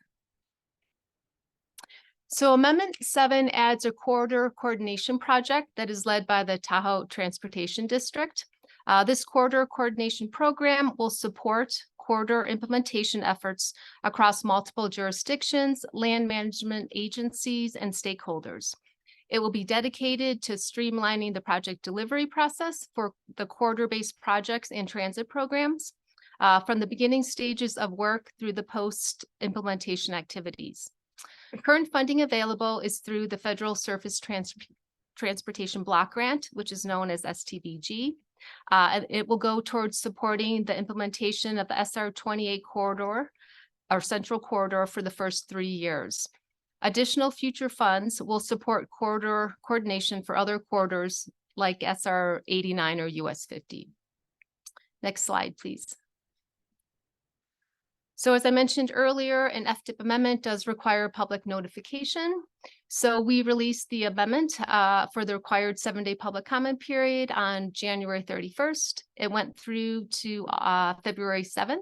So Amendment 7 adds a corridor coordination project that is led by the Tahoe Transportation District. This corridor coordination program will support corridor implementation efforts across multiple jurisdictions, land management agencies, and stakeholders. It will be dedicated to streamlining the project delivery process for the corridor-based projects and transit programs, from the beginning stages of work through the post-implementation activities. Current funding available is through the Federal Surface Transportation Block Grant, which is known as STBG. And it will go towards supporting the implementation of the SR 28 corridor, or central corridor, for the first 3 years. Additional future funds will support corridor coordination for other corridors like SR 89 or US 50. Next slide, please. So as I mentioned earlier, an FTIP amendment does require public notification. So we released the amendment for the required 7-day public comment period on January 31st. It went through to February 7th.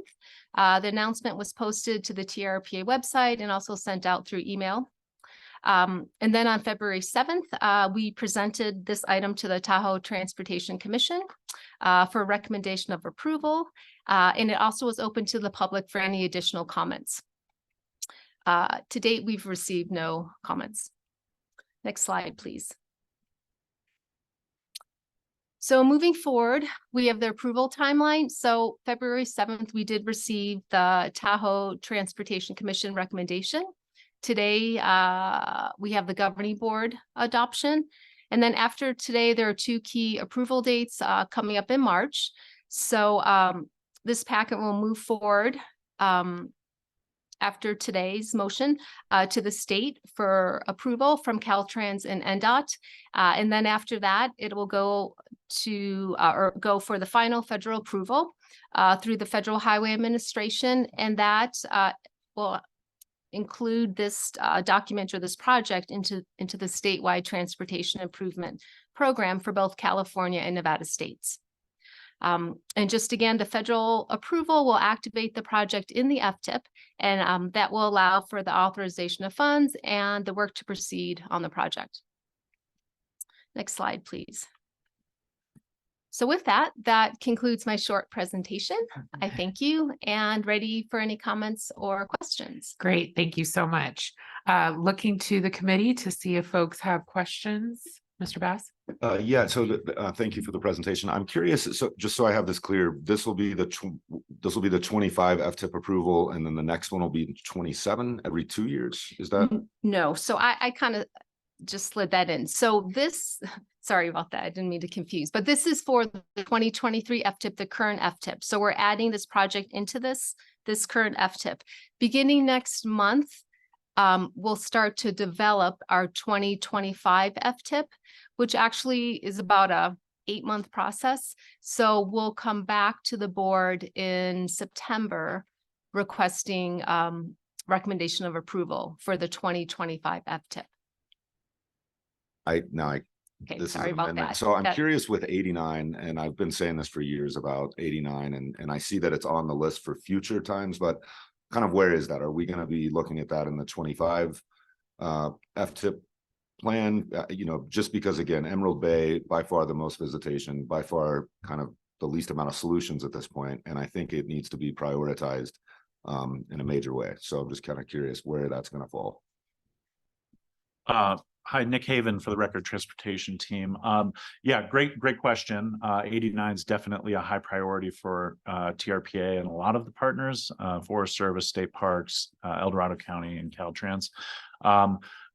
The announcement was posted to the TRPA website and also sent out through email. And then on February 7th, we presented this item to the Tahoe Transportation Commission for recommendation of approval. And it also was open to the public for any additional comments. To date, we've received no comments. Next slide, please. So moving forward, we have the approval timeline. So February 7th, we did receive the Tahoe Transportation Commission recommendation. Today, we have the governing board adoption. And then after today, there are 2 key approval dates coming up in March. So this packet will move forward after today's motion to the state for approval from Caltrans and NDOT. And then after that, it will go to or go for the final federal approval through the Federal Highway Administration. And that will include this document or this project into the statewide transportation improvement program for both California and Nevada states. And just again, the federal approval will activate the project in the FTIP, and that will allow for the authorization of funds and the work to proceed on the project. Next slide, please. So with that, that concludes my short presentation. I thank you and ready for any comments or questions. Great, thank you so much. Looking to the committee to see if folks have questions. Mr. Bass? Yeah, so thank you for the presentation. I'm curious, so just so I have this clear, this will be the 25 FTIP approval, and then the next one will be 27 every 2 years. Is that? No, so I kind of just slid that in. So this, sorry about that, I didn't mean to confuse, but this is for the 2023 FTIP, the current FTIP. So we're adding this project into this current FTIP. Beginning next month, we'll start to develop our 2025 FTIP, which actually is about a 8-month process. So we'll come back to the board in September requesting recommendation of approval for the 2025 FTIP. Okay, sorry about that. So I'm curious with 89, and I've been saying this for years about 89, and I see that it's on the list for future times, but kind of where is that? Are we going to be looking at that in the 25 FTIP plan? You know, just because again, Emerald Bay, by far the most visitation, by far kind of the least amount of solutions at this point, and I think it needs to be prioritized in a major way. So I'm just kind of curious where that's going to fall. Hi, Nick Haven for the Record Transportation Team. Yeah, great question. 89 is definitely a high priority for TRPA and a lot of the partners, Forest Service, State Parks, El Dorado County, and Caltrans.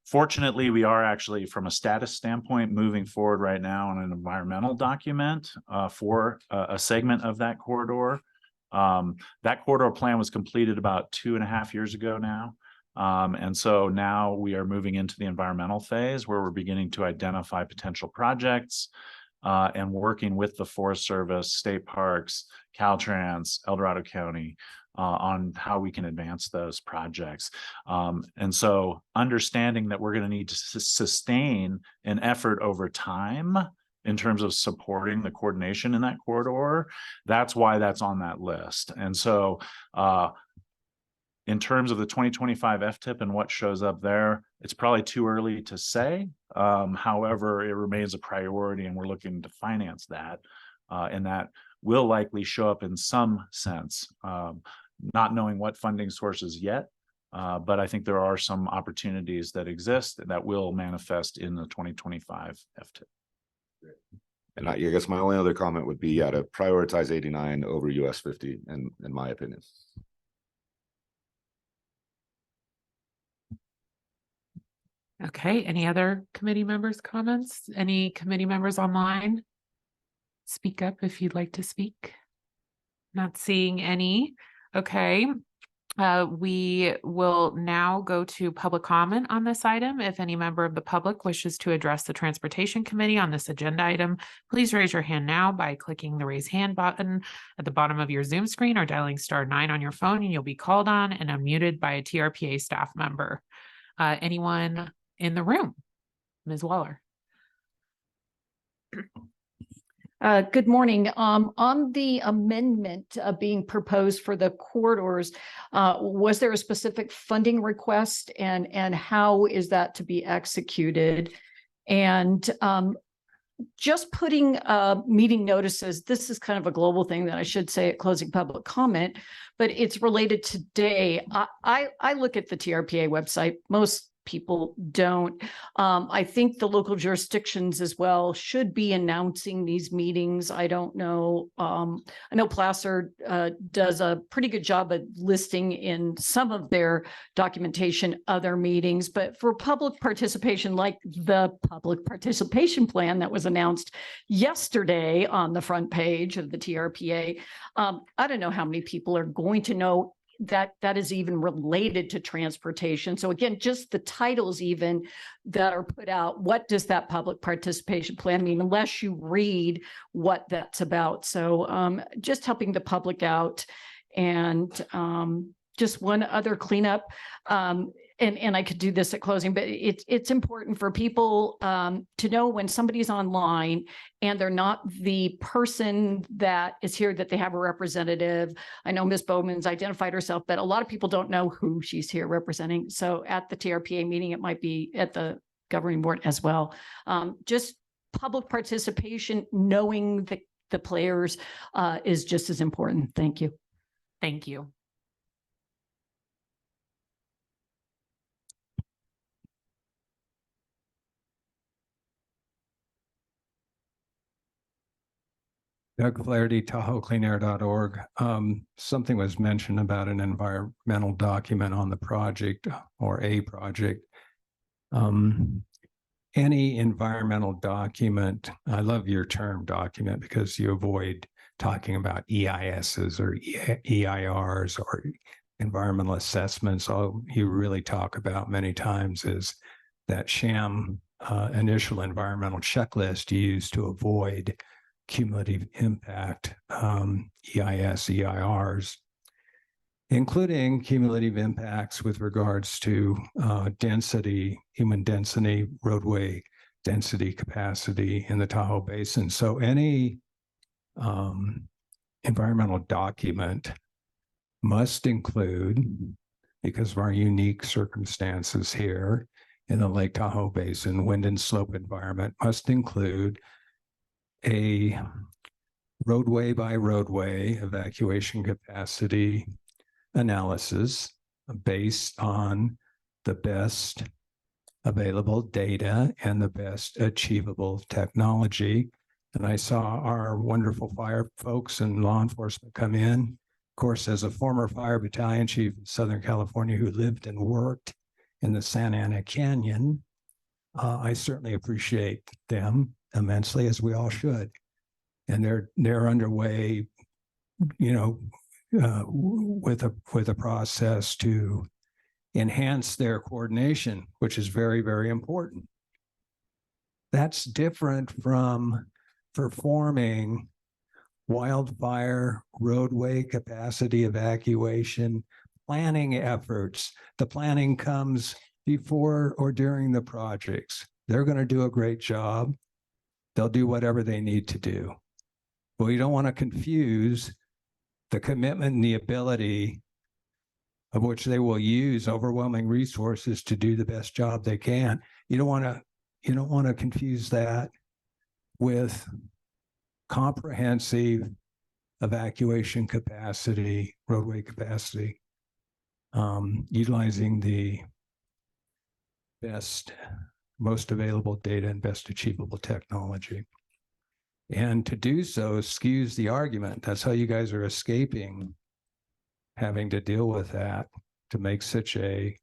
Fortunately, we are actually, from a status standpoint, moving forward right now on an environmental document for a segment of that corridor. That corridor plan was completed about 2.5 years ago now. And so now we are moving into the environmental phase where we're beginning to identify potential projects and working with the Forest Service, State Parks, Caltrans, El Dorado County on how we can advance those projects. And so understanding that we're going to need to sustain an effort over time in terms of supporting the coordination in that corridor, that's why that's on that list. And so in terms of the 2025 FTIP and what shows up there, it's probably too early to say. However, it remains a priority and we're looking to finance that. And that will likely show up in some sense, not knowing what funding sources yet. But I think there are some opportunities that exist that will manifest in the 2025 FTIP. And I guess my only other comment would be, to prioritize 89 over US 50, in my opinion. Okay, any other committee members' comments? Any committee members online? Speak up if you'd like to speak. Not seeing any. Okay. We will now go to public comment on this item. If any member of the public wishes to address the Transportation Committee on this agenda item, please raise your hand now by clicking the raise hand button at the bottom of your Zoom screen or dialing *9 on your phone, and you'll be called on and unmuted by a TRPA staff member. Anyone in the room? Ms. Waller. Good morning. On the amendment being proposed for the corridors, was there a specific funding request, and how is that to be executed? And just putting meeting notices, this is kind of a global thing that I should say at closing public comment, but it's related today. I look at the TRPA website. Most people don't. I think the local jurisdictions as well should be announcing these meetings. I don't know. I know Placer does a pretty good job of listing in some of their documentation other meetings, but for public participation, like the public participation plan that was announced yesterday on the front page of the TRPA, I don't know how many people are going to know that is even related to transportation. So again, just the titles even that are put out, what does that public participation plan mean, unless you read what that's about? So just helping the public out. And just one other cleanup, and I could do this at closing, but it's important for people to know when somebody's online and they're not the person that is here, that they have a representative. I know Ms. Bowman's identified herself, but a lot of people don't know who she's here representing. So at the TRPA meeting, it might be at the governing board as well. Just public participation, knowing the players is just as important. Thank you. Thank you. Doug Flaherty, TahoeCleanAir.org. Something was mentioned about an environmental document on the project or a project. Any environmental document, I love your term document because you avoid talking about EISs or EIRs or environmental assessments. All you really talk about many times is that sham initial environmental checklist you use to avoid cumulative impact, EIS, EIRs, including cumulative impacts with regards to density, human density, roadway density, capacity in the Tahoe Basin. So any environmental document must include, because of our unique circumstances here in the Lake Tahoe Basin, wind and slope environment, must include a roadway by roadway evacuation capacity analysis based on the best available data and the best achievable technology. And I saw our wonderful fire folks and law enforcement come in. Of course, as a former fire battalion chief in Southern California who lived and worked in the Santa Ana Canyon, I certainly appreciate them immensely, as we all should. And they're underway, with a process to enhance their coordination, which is very, very important. That's different from performing wildfire roadway capacity evacuation planning efforts. The planning comes before or during the projects. They're going to do a great job. They'll do whatever they need to do. But we don't want to confuse the commitment and the ability of which they will use overwhelming resources to do the best job they can. You don't want to confuse that with comprehensive evacuation capacity, roadway capacity, utilizing the best, most available data and best achievable technology. And to do so skews the argument. That's how you guys are escaping having to deal with that, to make such a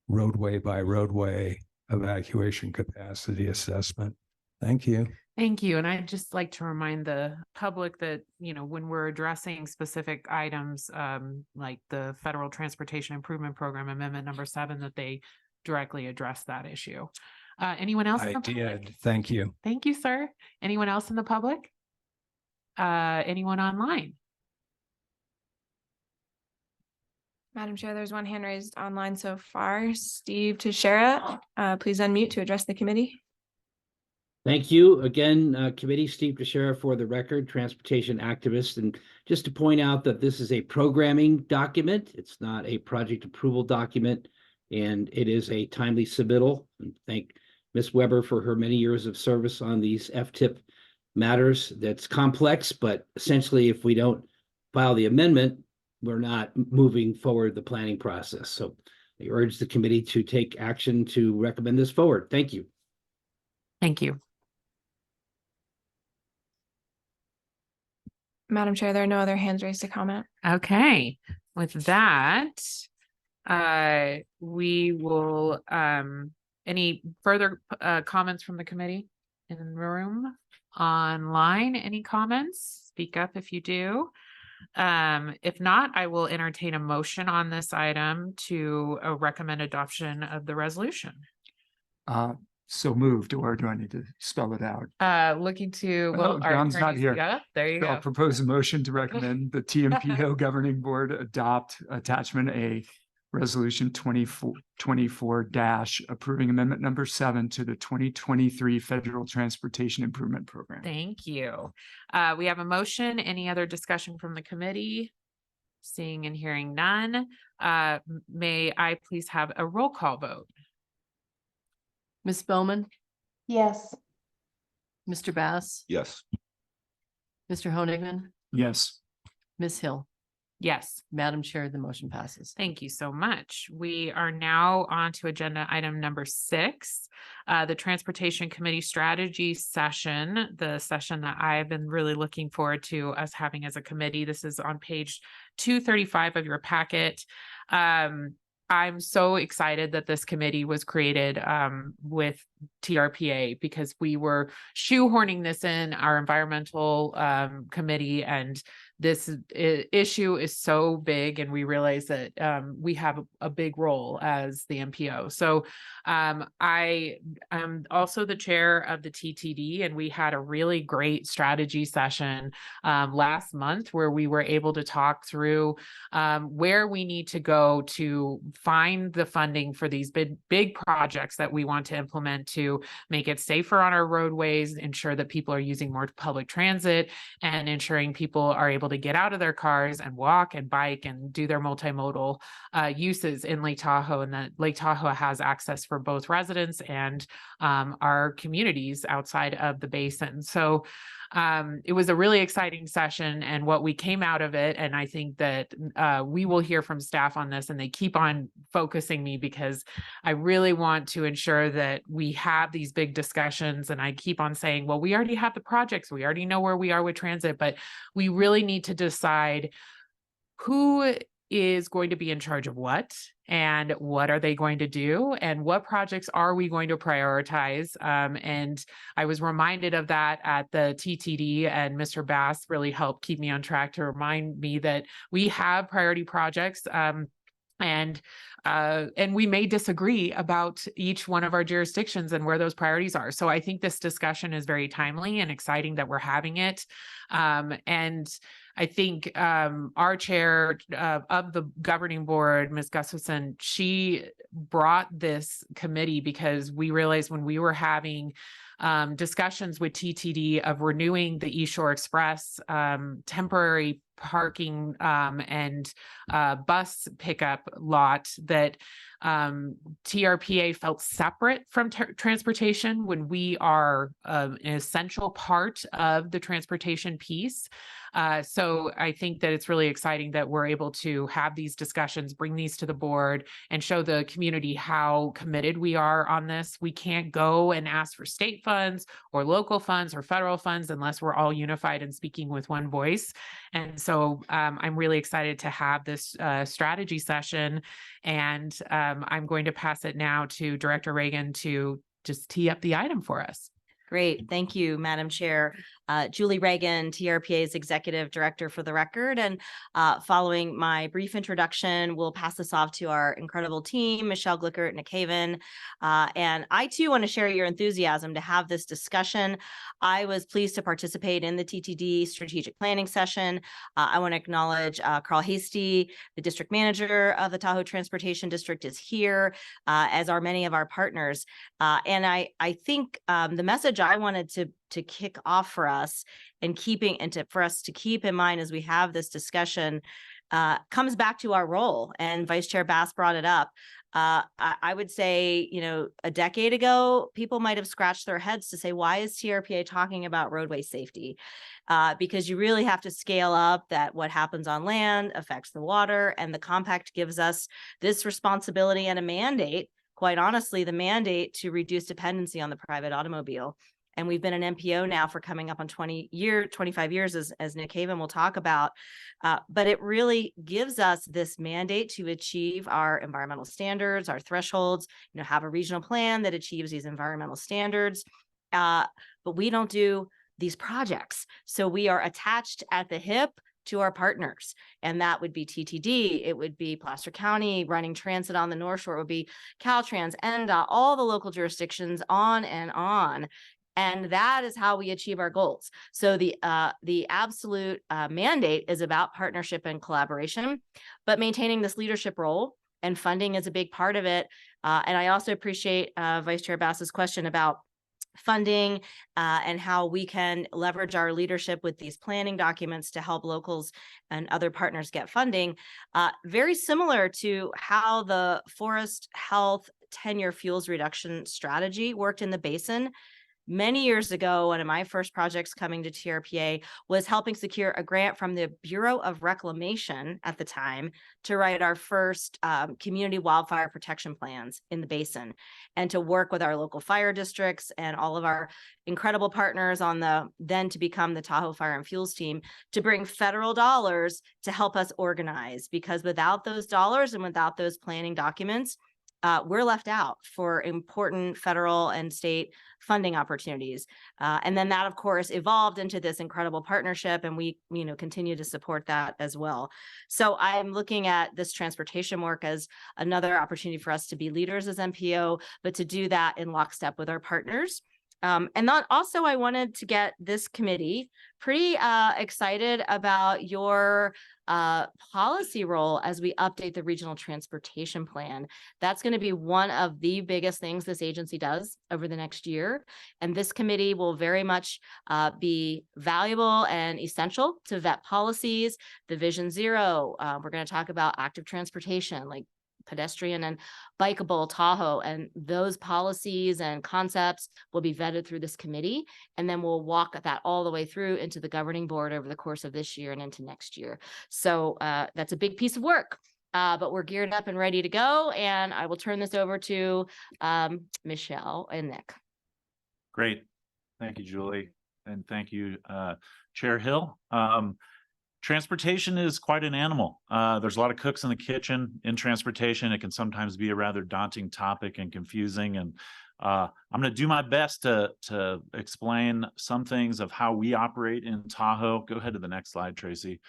roadway by roadway evacuation capacity assessment. Thank you. Thank you. And I'd just like to remind the public that, when we're addressing specific items, like the Federal Transportation Improvement Program Amendment number 7, that they directly address that issue. Anyone else? I did. Thank you. Thank you, sir. Anyone else in the public? Anyone online? Madam Chair, there's one hand raised online so far. Steve Teixeira, please unmute to address the committee. Thank you again, committee. Steve Teixeira for the record, transportation activist. And just to point out that this is a programming document. It's not a project approval document, and it is a timely submittal. And thank Ms. Weber for her many years of service on these FTIP matters. That's complex, but essentially if we don't file the amendment, we're not moving forward the planning process. So I urge the committee to take action to recommend this forward. Thank you. Thank you. Madam Chair, there are no other hands raised to comment. Okay. With that, we will, any further comments from the committee in the room? Online, any comments? Speak up if you do. If not, I will entertain a motion on this item to recommend adoption of the resolution. So moved, or do I need to spell it out? Looking to, well, our John's not attorneys- here. Yeah, there you So I'll go. propose a motion to recommend the TMPO Governing Board adopt attachment A, resolution 24 approving amendment number 7 to the 2023 Federal Transportation Improvement Program. Thank you. We have a motion. Any other discussion from the committee? Seeing and hearing none. May I please have a roll call vote? Ms. Bowman, Yes. Mr. Bass, Yes. Mr. Honigman, Yes. Ms. Hill. Yes. Madam Chair, the motion passes. Thank you so much. We are now on to agenda item number 6, the Transportation Committee Strategy Session, the session that I've been really looking forward to us having as a committee. This is on page 235 of your packet. I'm so excited that this committee was created with TRPA, because we were shoehorning this in our environmental committee, and this issue is so big, and we realize that we have a big role as the MPO. So I am also the chair of the TTD, and we had a really great strategy session last month where we were able to talk through where we need to go to find the funding for these big projects that we want to implement to make it safer on our roadways, ensure that people are using more public transit, and ensuring people are able to get out of their cars and walk and bike and do their multimodal uses in Lake Tahoe, and that Lake Tahoe has access for both residents and our communities outside of the basin. So it was a really exciting session and what we came out of it. And I think that we will hear from staff on this, and they keep on focusing me because I really want to ensure that we have these big discussions. And I keep on saying, well, we already have the projects. We already know where we are with transit, but we really need to decide who is going to be in charge of what and what are they going to do and what projects are we going to prioritize. And I was reminded of that at the TTD, and Mr. Bass really helped keep me on track to remind me that we have priority projects. And we may disagree about each one of our jurisdictions and where those priorities are. So I think this discussion is very timely and exciting that we're having it. And I think our chair of the governing board, Ms. Gustafson, she brought this committee because we realized when we were having discussions with TTD of renewing the East Shore Express temporary parking and bus pickup lot, that TRPA felt separate from transportation when we are an essential part of the transportation piece. So I think that it's really exciting that we're able to have these discussions, bring these to the board, and show the community how committed we are on this. We can't go and ask for state funds or local funds or federal funds unless we're all unified and speaking with one voice. And so I'm really excited to have this strategy session, and I'm going to pass it now to Director Reagan to just tee up the item for us. Great. Thank you, Madam Chair. Julie Reagan, TRPA's Executive Director, for the record. And following my brief introduction, we'll pass this off to our incredible team, Michelle Glickert, Nick Haven. And I too want to share your enthusiasm to have this discussion. I was pleased to participate in the TTD strategic planning session. I want to acknowledge Carl Hasty, the district manager of the Tahoe Transportation District, is here, as are many of our partners. And I think the message I wanted to kick off for us and for us to keep in mind as we have this discussion comes back to our role. And Vice Chair Bass brought it up. I would say, a decade ago, people might have scratched their heads to say, why is TRPA talking about roadway safety? Because you really have to scale up that what happens on land affects the water, and the compact gives us this responsibility and a mandate, quite honestly, the mandate to reduce dependency on the private automobile. And we've been an MPO now for coming up on 25 years, as Nick Haven will talk about. But it really gives us this mandate to achieve our environmental standards, our thresholds, have a regional plan that achieves these environmental standards. But we don't do these projects. So we are attached at the hip to our partners. And that would be TTD, it would be Placer County running transit on the North Shore, it would be Caltrans, NDOT, all the local jurisdictions, on and on. And that is how we achieve our goals. So the absolute mandate is about partnership and collaboration, but maintaining this leadership role, and funding is a big part of it. And I also appreciate Vice Chair Bass's question about funding and how we can leverage our leadership with these planning documents to help locals and other partners get funding. Very similar to how the Forest Health 10-year fuels reduction strategy worked in the basin. Many years ago, one of my first projects coming to TRPA was helping secure a grant from the Bureau of Reclamation at the time to write our first community wildfire protection plans in the basin, and to work with our local fire districts and all of our incredible partners on the then to become the Tahoe Fire and Fuels team to bring federal dollars to help us organize, because without those dollars and without those planning documents, we're left out for important federal and state funding opportunities. And then that, of course, evolved into this incredible partnership, and we, continue to support that as well. So I'm looking at this transportation work as another opportunity for us to be leaders as MPO, but to do that in lockstep with our partners. And then also I wanted to get this committee pretty excited about your policy role as we update the regional transportation plan. That's going to be one of the biggest things this agency does over the next year. And this committee will very much be valuable and essential to vet policies, the Vision Zero. We're going to talk about active transportation, like pedestrian and bikeable Tahoe. And those policies and concepts will be vetted through this committee. And then we'll walk that all the way through into the governing board over the course of this year and into next year. So that's a big piece of work. But we're geared up and ready to go. And I will turn this over to Michelle and Nick. Great. Thank you, Julie. And thank you, Chair Hill. Transportation is quite an animal. There's a lot of cooks in the kitchen in transportation. It can sometimes be a rather daunting topic and confusing. And I'm going to do my best to explain some things of how we operate in Tahoe. Go ahead to the next slide, Tracy.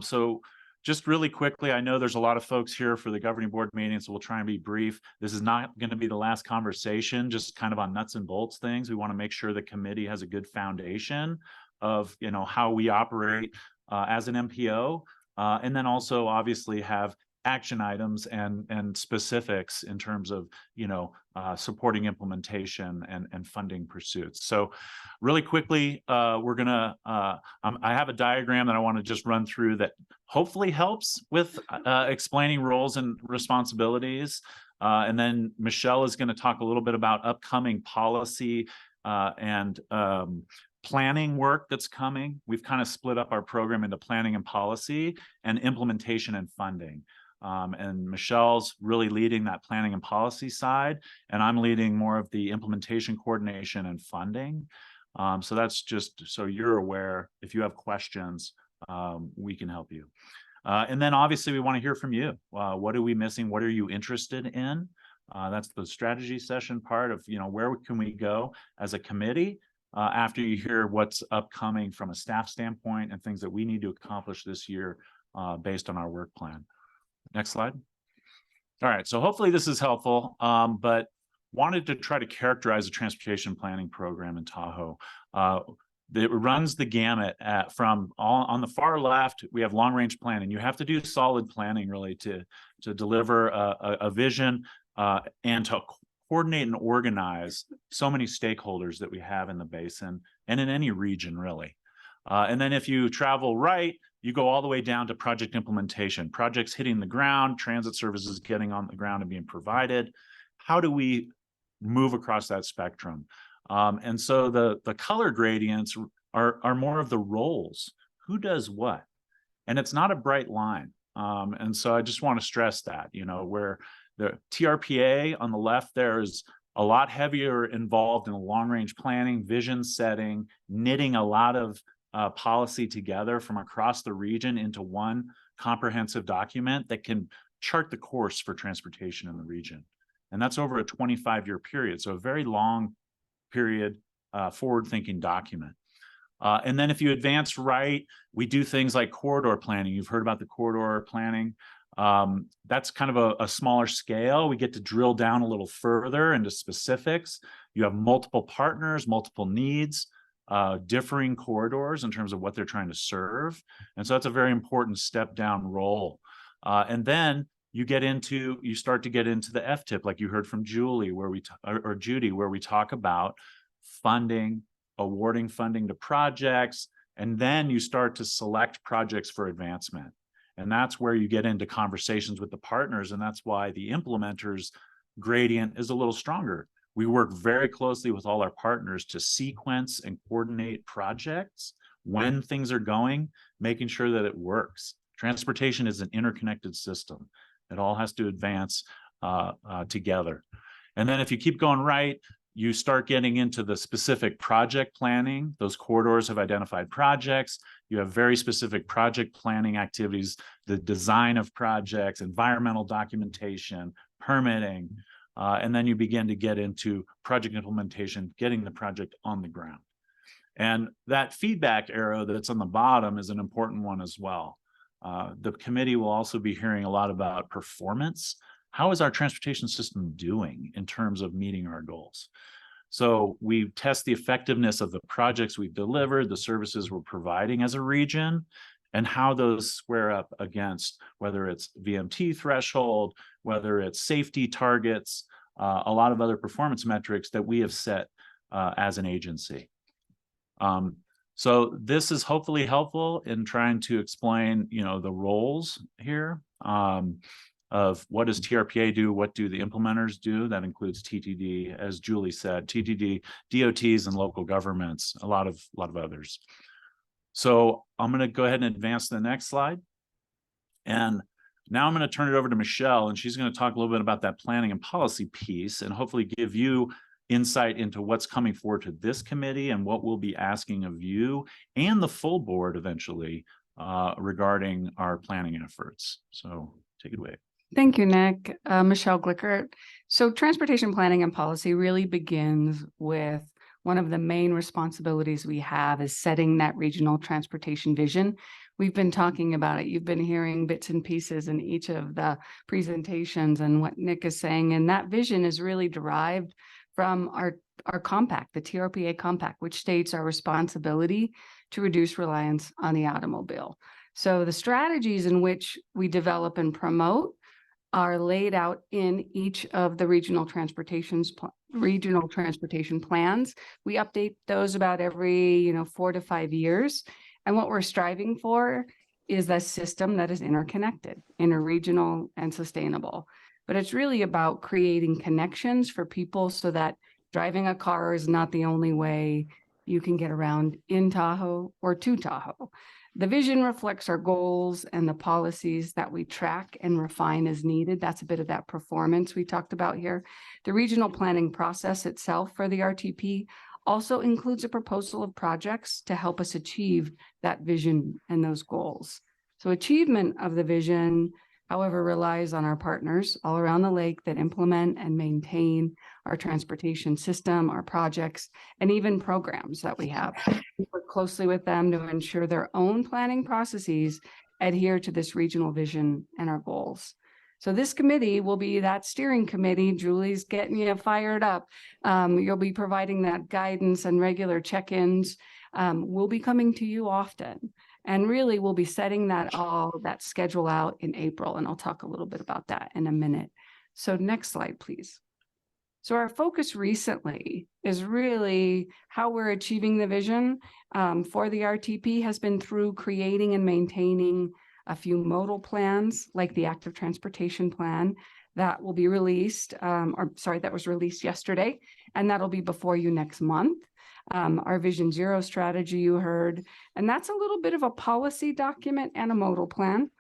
So just really quickly, I know there's a lot of folks here for the governing board meeting, so we'll try and be brief. This is not going to be the last conversation, just kind of on nuts and bolts things. We want to make sure the committee has a good foundation of, you know, how we operate as an MPO, and then also obviously have action items and specifics in terms of, you know, supporting implementation and funding pursuits. So really quickly, we're gonna, I have a diagram that I want to just run through that hopefully helps with explaining roles and responsibilities. And then Michelle is going to talk a little bit about upcoming policy and planning work that's coming. We've kind of split up our program into planning and policy and implementation and funding. And Michelle's really leading that planning and policy side, and I'm leading more of the implementation, coordination, and funding. So that's just so you're aware. If you have questions, we can help you. And then obviously we want to hear from you. What are we missing? What are you interested in? That's the strategy session part of, you know, where can we go as a committee after you hear what's upcoming from a staff standpoint and things that we need to accomplish this year based on our work plan. Next slide. All right, so hopefully this is helpful, but wanted to try to characterize the transportation planning program in Tahoe. It runs the gamut from on the far left, we have long range planning. You have to do solid planning really to deliver a vision and to coordinate and organize so many stakeholders that we have in the basin and in any region really. And then if you travel right, you go all the way down to project implementation, projects hitting the ground, transit services getting on the ground and being provided. How do we move across that spectrum? And so the color gradients are more of the roles. Who does what? And it's not a bright line. And so I just want to stress that, you know, where the TRPA on the left there is a lot heavier involved in long range planning, vision setting, knitting a lot of policy together from across the region into one comprehensive document that can chart the course for transportation in the region. And that's over a 25-year period. So a very long period, forward-thinking document. And then if you advance right, we do things like corridor planning. You've heard about the corridor planning. That's kind of a smaller scale. We get to drill down a little further into specifics. You have multiple partners, multiple needs, differing corridors in terms of what they're trying to serve. And so that's a very important step down role. And then you start to get into the FTIP, like you heard from Julie, or Judy, where we talk about funding, awarding funding to projects, and then you start to select projects for advancement. And that's where you get into conversations with the partners. And that's why the implementers gradient is a little stronger. We work very closely with all our partners to sequence and coordinate projects when things are going, making sure that it works. Transportation is an interconnected system. It all has to advance together. And then if you keep going right, you start getting into the specific project planning. Those corridors have identified projects. You have very specific project planning activities, the design of projects, environmental documentation, permitting, and then you begin to get into project implementation, getting the project on the ground. And that feedback arrow that's on the bottom is an important one as well. The committee will also be hearing a lot about performance. How is our transportation system doing in terms of meeting our goals? So we test the effectiveness of the projects we've delivered, the services we're providing as a region, and how those square up against whether it's VMT threshold, whether it's safety targets, a lot of other performance metrics that we have set as an agency. So this is hopefully helpful in trying to explain, you know, the roles here. of what does TRPA do? What do the implementers do? That includes TTD, as Julie said, TTD, DOTs and local governments, a lot of others. So I'm going to go ahead and advance to the next slide. And now I'm going to turn it over to Michelle, and she's going to talk a little bit about that planning and policy piece and hopefully give you insight into what's coming forward to this committee and what we'll be asking of you and the full board eventually regarding our planning efforts. So take it away. Thank you, Nick. Michelle Glickert. So transportation planning and policy really begins with one of the main responsibilities we have is setting that regional transportation vision. We've been talking about it. You've been hearing bits and pieces in each of the presentations and what Nick is saying. And that vision is really derived from our compact, the TRPA compact, which states our responsibility to reduce reliance on the automobile. So the strategies in which we develop and promote are laid out in each of the regional transportation plans. We update those about every 4 to 5 years. And what we're striving for is a system that is interconnected, interregional, and sustainable. But it's really about creating connections for people so that driving a car is not the only way you can get around in Tahoe or to Tahoe. The vision reflects our goals and the policies that we track and refine as needed. That's a bit of that performance we talked about here. The regional planning process itself for the RTP also includes a proposal of projects to help us achieve that vision and those goals. So achievement of the vision, however, relies on our partners all around the lake that implement and maintain our transportation system, our projects, and even programs that we have. We work closely with them to ensure their own planning processes adhere to this regional vision and our goals. So this committee will be that steering committee. Julie's getting you fired up. You'll be providing that guidance and regular check-ins. We'll be coming to you often. And really, we'll be setting that schedule out in April. And I'll talk a little bit about that in a minute. So next slide, please. So our focus recently is really how we're achieving the vision for the RTP has been through creating and maintaining a few modal plans like the active transportation plan that will be released, that was released yesterday, and that'll be before you next month. Our Vision Zero strategy you heard, and that's a little bit of a policy document and a modal plan.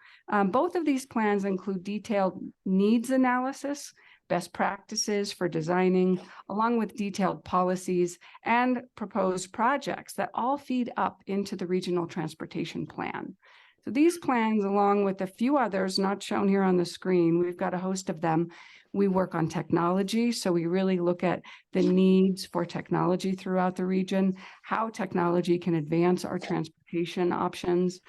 Both of these plans include detailed needs analysis, best practices for designing, along with detailed policies and proposed projects that all feed up into the regional transportation plan. So these plans, along with a few others not shown here on the screen, we've got a host of them. We work on technology, so we really look at the needs for technology throughout the region, how technology can advance our transportation options.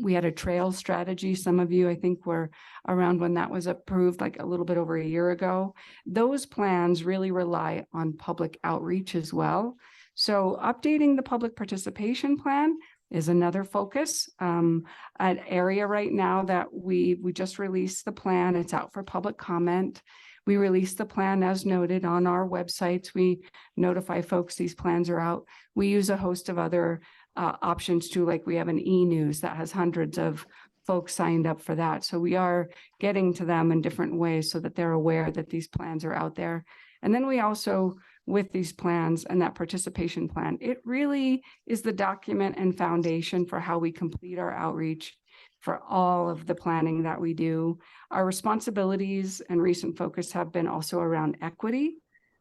We had a trail strategy. Some of you, I think, were around when that was approved, like a little bit over a year ago. Those plans really rely on public outreach as well. So updating the public participation plan is another focus. An area right now that we just released the plan. It's out for public comment. We released the plan as noted on our websites. We notify folks these plans are out. We use a host of other options too, like we have an e-news that has hundreds of folks signed up for that. So we are getting to them in different ways so that they're aware that these plans are out there. And then we also, with these plans and that participation plan, it really is the document and foundation for how we complete our outreach for all of the planning that we do. Our responsibilities and recent focus have been also around equity,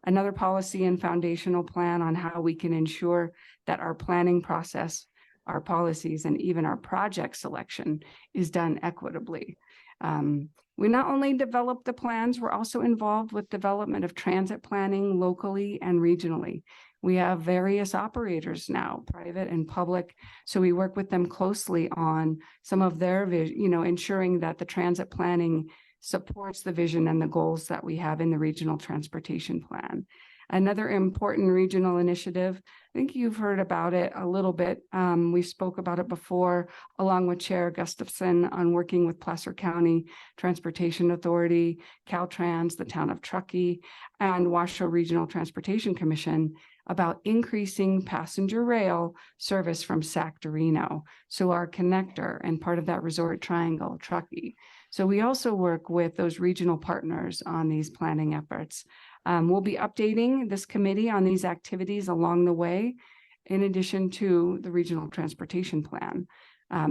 another policy and foundational plan on how we can ensure that our planning process, our policies, and even our project selection is done equitably. We not only develop the plans, we're also involved with development of transit planning locally and regionally. We have various operators now, private and public, so we work with them closely on some of their, ensuring that the transit planning supports the vision and the goals that we have in the regional transportation plan. Another important regional initiative, I think you've heard about it a little bit. We spoke about it before, along with Chair Gustafson, on working with Placer County Transportation Authority, Caltrans, the town of Truckee, and Washoe Regional Transportation Commission about increasing passenger rail service from Sac to Reno. So our connector and part of that resort triangle, Truckee. So we also work with those regional partners on these planning efforts. We'll be updating this committee on these activities along the way, in addition to the regional transportation plan.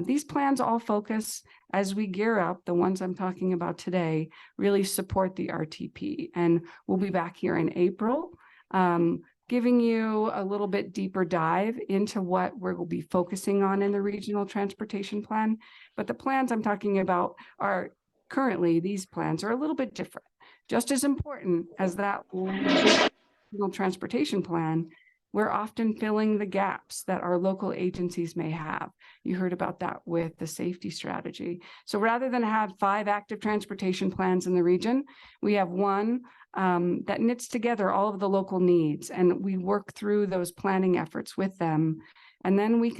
These plans all focus, as we gear up, the ones I'm talking about today, really support the RTP. And we'll be back here in April, giving you a little bit deeper dive into what we'll be focusing on in the regional transportation plan. But the plans I'm talking about are currently, these plans are a little bit different. Just as important as that regional transportation plan, we're often filling the gaps that our local agencies may have. You heard about that with the safety strategy. So rather than have 5 active transportation plans in the region, we have one that knits together all of the local needs, and we work through those planning efforts with them. And then they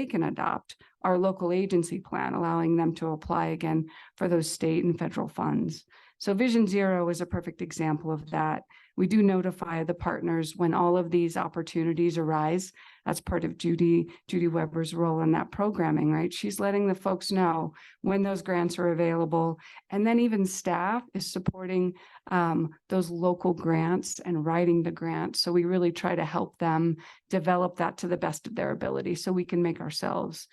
can adopt our local agency plan, allowing them to apply again for those state and federal funds. So Vision Zero is a perfect example of that. We do notify the partners when all of these opportunities arise. That's part of Judy Weber's role in that programming, right? She's letting the folks know when those grants are available. And then even staff is supporting those local grants and writing the grants. So we really try to help them develop that to the best of their ability so we can make ourselves,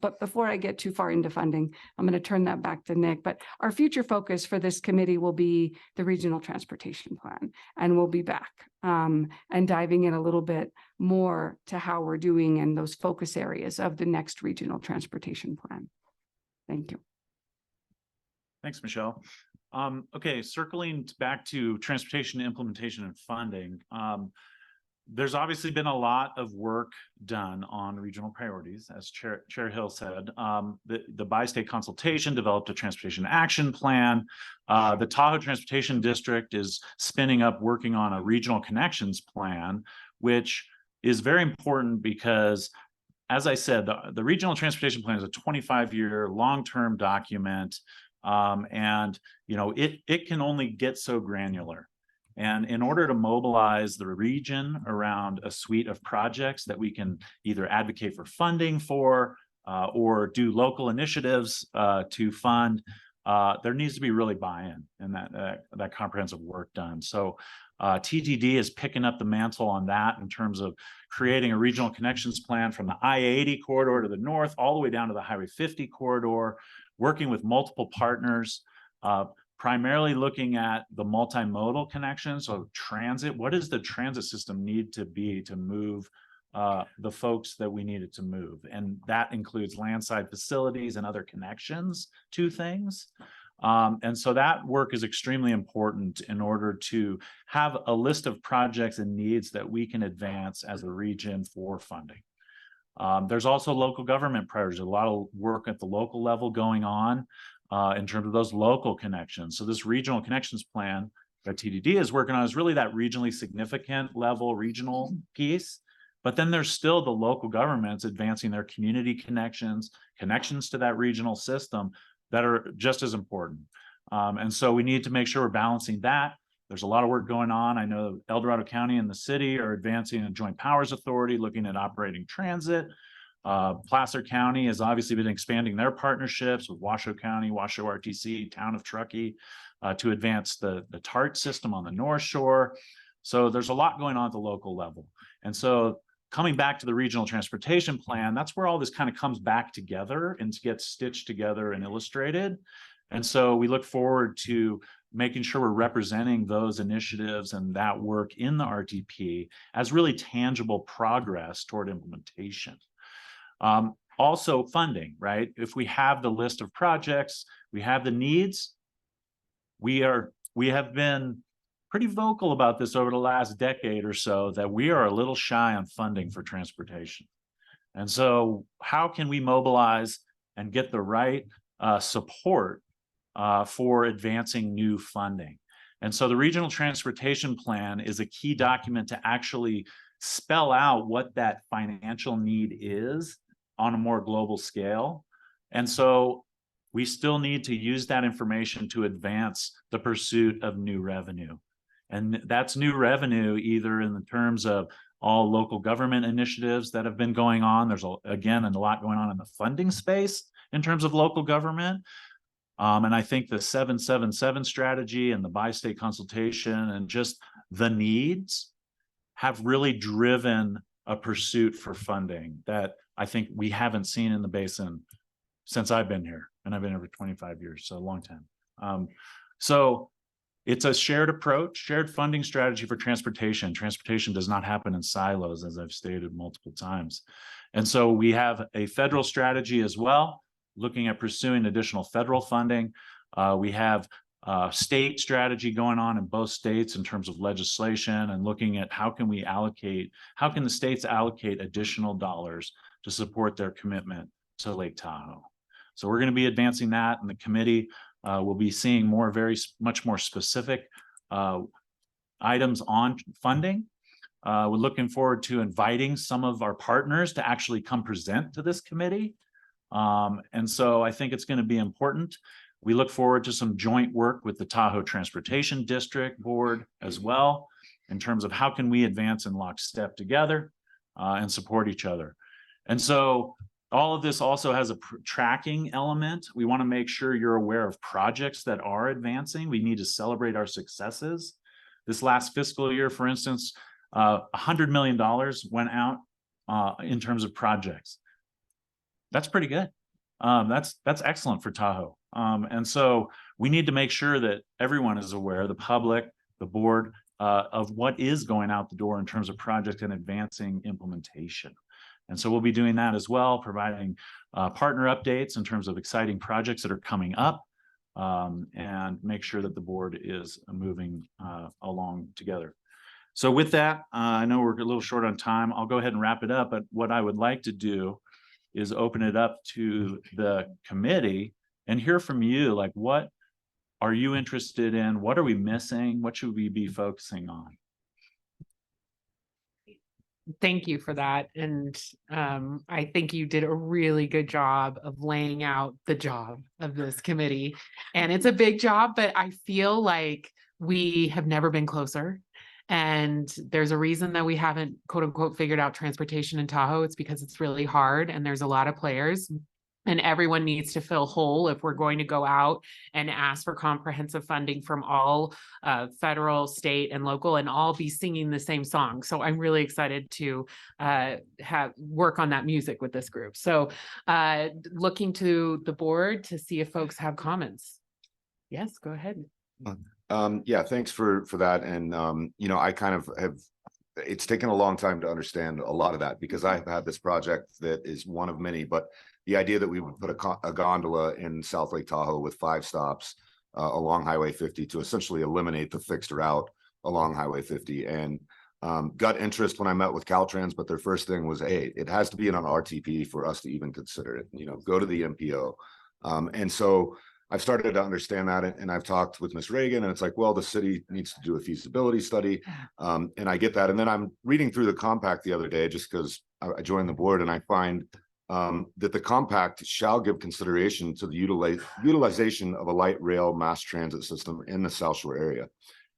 but before I get too far into funding, I'm going to turn that back to Nick. But our future focus for this committee will be the regional transportation plan, and we'll be back and diving in a little bit more to how we're doing in those focus areas of the next regional transportation plan. Thank you. Thanks, Michelle. Okay, circling back to transportation implementation and funding. There's obviously been a lot of work done on regional priorities, as Chair Hill said. The bi-state consultation developed a transportation action plan. The Tahoe Transportation District is spinning up working on a regional connections plan, which is very important because, as I said, the regional transportation plan is a 25-year long-term document, and it can only get so granular. And in order to mobilize the region around a suite of projects that we can either advocate for funding for or do local initiatives to fund, there needs to be really buy-in and that comprehensive work done. So TTD is picking up the mantle on that in terms of creating a regional connections plan from the I-80 corridor to the north all the way down to the Highway 50 corridor, working with multiple partners, primarily looking at the multimodal connections, so transit. What does the transit system need to be to move the folks that we need it to move? And that includes landside facilities and other connections to things. And so that work is extremely important in order to have a list of projects and needs that we can advance as a region for funding. There's also local government priorities, a lot of work at the local level going on in terms of those local connections. So this regional connections plan that TDD is working on is really that regionally significant level regional piece. But then there's still the local governments advancing their community connections to that regional system that are just as important. And so we need to make sure we're balancing that. There's a lot of work going on. I know El Dorado County and the city are advancing a joint powers authority, looking at operating transit. Placer County has obviously been expanding their partnerships with Washoe County, Washoe RTC, Town of Truckee to advance the TART system on the North Shore. So there's a lot going on at the local level. And so coming back to the regional transportation plan, that's where all this kind of comes back together and gets stitched together and illustrated. And so we look forward to making sure we're representing those initiatives and that work in the RTP as really tangible progress toward implementation. Also funding, right? If we have the list of projects, we have the needs, we have been pretty vocal about this over the last decade or so that we are a little shy on funding for transportation. And so how can we mobilize and get the right support for advancing new funding? And so the regional transportation plan is a key document to actually spell out what that financial need is on a more global scale. And so we still need to use that information to advance the pursuit of new revenue. And that's new revenue either in the terms of all local government initiatives that have been going on. There's, again, a lot going on in the funding space in terms of local government. And I think the 777 strategy and the bi-state consultation and just the needs have really driven a pursuit for funding that I think we haven't seen in the basin since I've been here, and I've been here for 25 years, so a long time. So it's a shared approach, shared funding strategy for transportation. Transportation does not happen in silos, as I've stated multiple times. And so we have a federal strategy as well, looking at pursuing additional federal funding. We have state strategy going on in both states in terms of legislation and looking at how can the states allocate additional dollars to support their commitment to Lake Tahoe. So we're going to be advancing that, and the committee will be seeing much more specific items on funding. We're looking forward to inviting some of our partners to actually come present to this committee. And so I think it's going to be important. We look forward to some joint work with the Tahoe Transportation District Board as well, in terms of how can we advance in lockstep together and support each other. And so all of this also has a tracking element. We want to make sure you're aware of projects that are advancing. We need to celebrate our successes. This last fiscal year, for instance, $100 million went out in terms of projects. That's pretty good. That's excellent for Tahoe. And so we need to make sure that everyone is aware, the public, the board, of what is going out the door in terms of project and advancing implementation. And so we'll be doing that as well, providing partner updates in terms of exciting projects that are coming up, and make sure that the board is moving along together. So with that, I know we're a little short on time. I'll go ahead and wrap it up. But what I would like to do is open it up to the committee and hear from you. Like, what are you interested in? What are we missing? What should we be focusing on? Thank you for that. And I think you did a really good job of laying out the job of this committee. And it's a big job, but I feel like we have never been closer. And there's a reason that we haven't, quote unquote, figured out transportation in Tahoe. It's because it's really hard and there's a lot of players. And everyone needs to feel whole if we're going to go out and ask for comprehensive funding from all federal, state, and local, and all be singing the same song. So I'm really excited to work on that music with this group. So looking to the board to see if folks have comments. Yes, go ahead. Yeah, thanks for that. And you know, I kind of have, it's taken a long time to understand a lot of that, because I've had this project that is one of many, but the idea that we would put a gondola in South Lake Tahoe with 5 stops along Highway 50 to essentially eliminate the fixed route along Highway 50. And got interest when I met with Caltrans, but their first thing was, hey, it has to be in an RTP for us to even consider it, you know, go to the MPO. And so I've started to understand that, and I've talked with Ms. Reagan, and it's like, well, the city needs to do a feasibility study. And I get that. And then I'm reading through the compact the other day, just because I joined the board, and I find that the compact shall give consideration to the utilization of a light rail mass transit system in the South Shore area.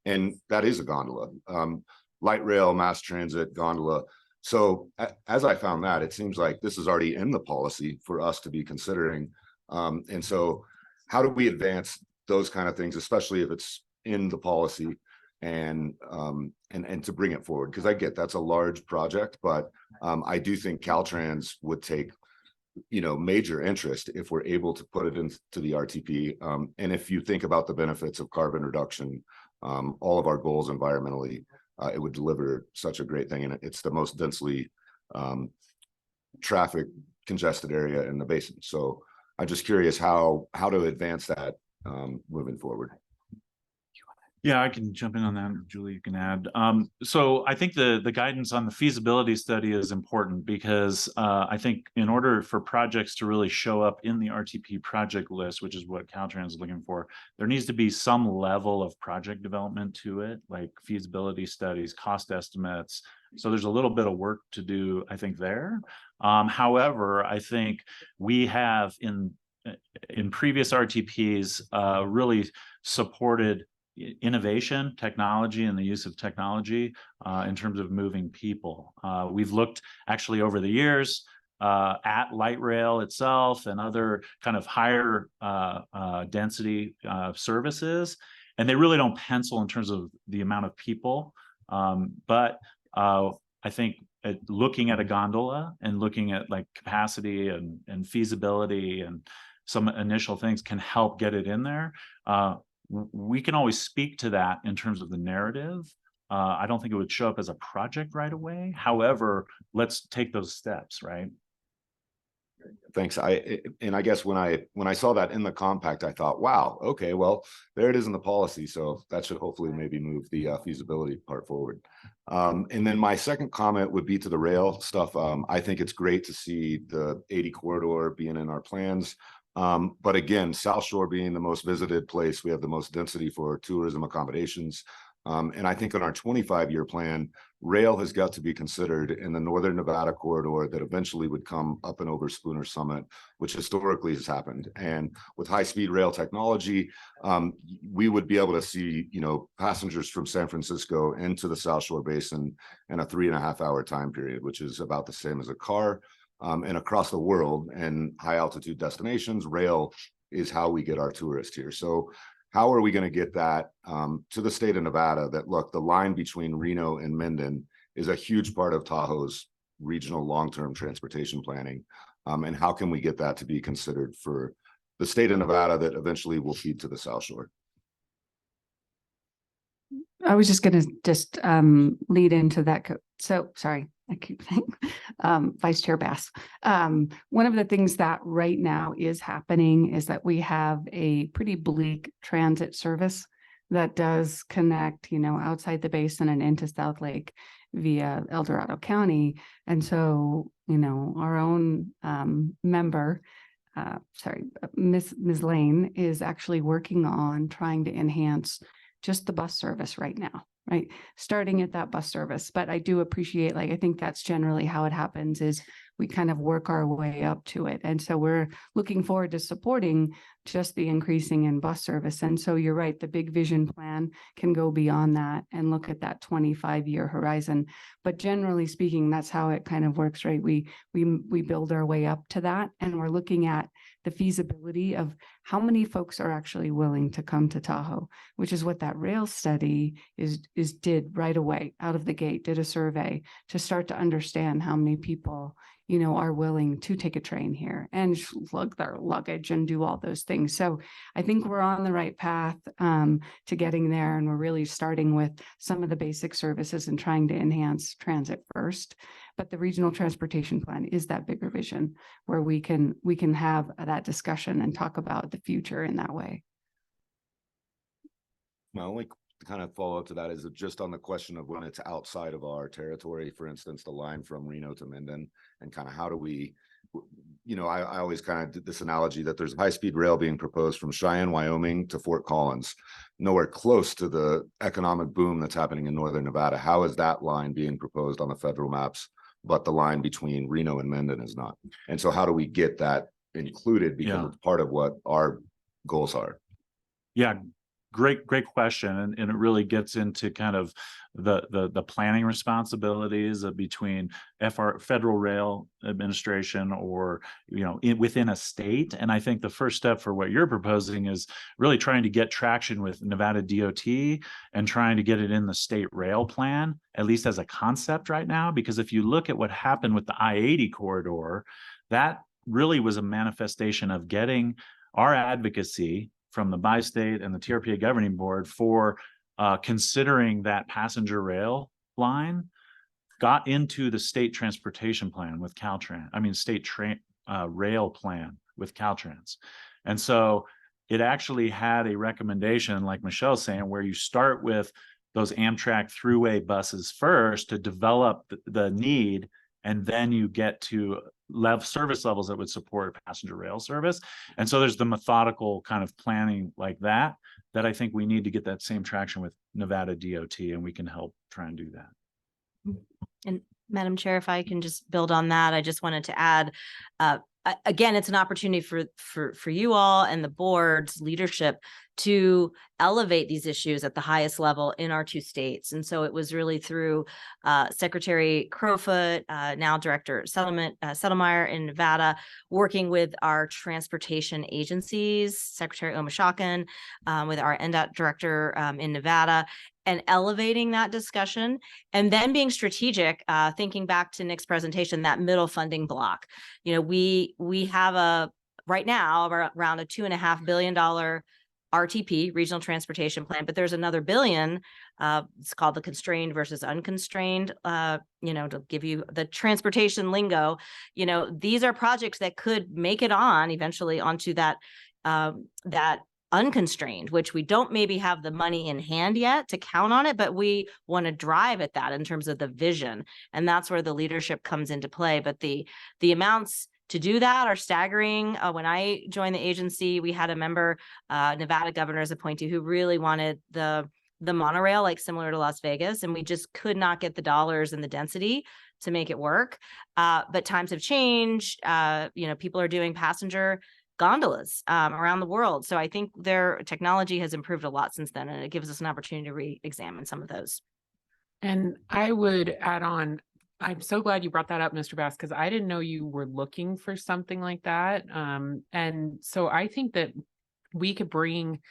And that is a gondola, light rail mass transit gondola. So as I found that, it seems like this is already in the policy for us to be considering. And so how do we advance those kind of things, especially if it's in the policy, and to bring it forward? Because I get that's a large project, but I do think Caltrans would take, you know, major interest if we're able to put it into the RTP. And if you think about the benefits of carbon reduction, all of our goals environmentally, it would deliver such a great thing. And it's the most densely traffic congested area in the basin. So I'm just curious how to advance that moving forward. Yeah, I can jump in on that. Julie, you can add. So I think the guidance on the feasibility study is important, because I think in order for projects to really show up in the RTP project list, which is what Caltrans is looking for, there needs to be some level of project development to it, like feasibility studies, cost estimates. So there's a little bit of work to do, I think, there. However, I think we have in previous RTPs really supported innovation, technology, and the use of technology in terms of moving people. We've looked actually over the years at light rail itself and other kind of higher density services. And they really don't pencil in terms of the amount of people. But I think looking at a gondola and looking at like capacity and feasibility and some initial things can help get it in there. We can always speak to that in terms of the narrative. I don't think it would show up as a project right away. However, let's take those steps, right? Thanks. I guess when I saw that in the compact, I thought, wow, okay, well, there it is in the policy. So that should hopefully maybe move the feasibility part forward. And then my second comment would be to the rail stuff. I think it's great to see the 80 corridor being in our plans. But again, South Shore being the most visited place, we have the most density for tourism accommodations. And I think in our 25-year plan, rail has got to be considered in the Northern Nevada corridor that eventually would come up and over Spooner Summit, which historically has happened. And with high-speed rail technology, we would be able to see, passengers from San Francisco into the South Shore Basin in a 3.5-hour time period, which is about the same as a car. And across the world and high altitude destinations, rail is how we get our tourists here. So how are we going to get that to the state of Nevada that, look, the line between Reno and Minden is a huge part of Tahoe's regional long-term transportation planning. And how can we get that to be considered for the state of Nevada that eventually will feed to the South Shore? I was just going to lead into that. So sorry, I keep saying Vice Chair Bass. One of the things that right now is happening is that we have a pretty bleak transit service that does connect, outside the basin and into South Lake via El Dorado County. And so, our own member, Ms. Lane is actually working on trying to enhance just the bus service right now, right? Starting at that bus service. But I do appreciate, I think that's generally how it happens is we kind of work our way up to it. And so we're looking forward to supporting just the increasing in bus service. And so you're right, the big vision plan can go beyond that and look at that 25-year horizon. But generally speaking, that's how it kind of works, right? We build our way up to that, and we're looking at the feasibility of how many folks are actually willing to come to Tahoe, which is what that rail study did right away out of the gate, did a survey to start to understand how many people are willing to take a train here and lug their luggage and do all those things. So I think we're on the right path to getting there. And we're really starting with some of the basic services and trying to enhance transit first. But the regional transportation plan is that bigger vision where we can have that discussion and talk about the future in that way. My only kind of follow up to that is just on the question of when it's outside of our territory, for instance, the line from Reno to Minden, and kind of how do we, I always kind of did this analogy that there's high-speed rail being proposed from Cheyenne, Wyoming to Fort Collins, nowhere close to the economic boom that's happening in Northern Nevada. How is that line being proposed on the federal maps, but the line between Reno and Minden is not? And so how do we get that included, because it's part of what our goals are? Yeah. Great question. And it really gets into kind of the planning responsibilities between Federal Rail Administration or, within a state. And I think the first step for what you're proposing is really trying to get traction with Nevada DOT and trying to get it in the state rail plan, at least as a concept right now. Because if you look at what happened with the I-80 corridor, that really was a manifestation of getting our advocacy from the bi-state and the TRPA governing board for considering that passenger rail line got into the state transportation plan with Caltrans, state rail plan with Caltrans. And so it actually had a recommendation, like Michelle's saying, where you start with those Amtrak throughway buses first to develop the need, and then you get to service levels that would support passenger rail service. And so there's the methodical kind of planning like that I think we need to get that same traction with Nevada DOT, and we can help try and do that. And Madam Chair, if I can just build on that, I just wanted to add, again, it's an opportunity for you all and the board's leadership to elevate these issues at the highest level in our two states. And so it was really through Secretary Crowfoot, now Director Settlemeyer in Nevada, working with our transportation agencies, Secretary Omashakin, with our NDOT Director in Nevada, and elevating that discussion, and then being strategic, thinking back to Nick's presentation, that middle funding block. You know, we have right now around a $2.5 billion RTP, Regional Transportation Plan, but there's another $1 billion. It's called the constrained versus unconstrained. You know, to give you the transportation lingo, you know, these are projects that could make it on eventually onto that unconstrained, which we don't maybe have the money in hand yet to count on it, but we want to drive at that in terms of the vision. And that's where the leadership comes into play. But the amounts to do that are staggering. When I joined the agency, we had a member, Nevada governor's appointee, who really wanted the monorail, like similar to Las Vegas, and we just could not get the dollars and the density to make it work. But times have changed. You know, people are doing passenger gondolas around the world. So I think their technology has improved a lot since then, and it gives us an opportunity to re-examine some of those. And I would add on, I'm so glad you brought that up, Mr. Bass, because I didn't know you were looking for something like that. And so I think that we could bring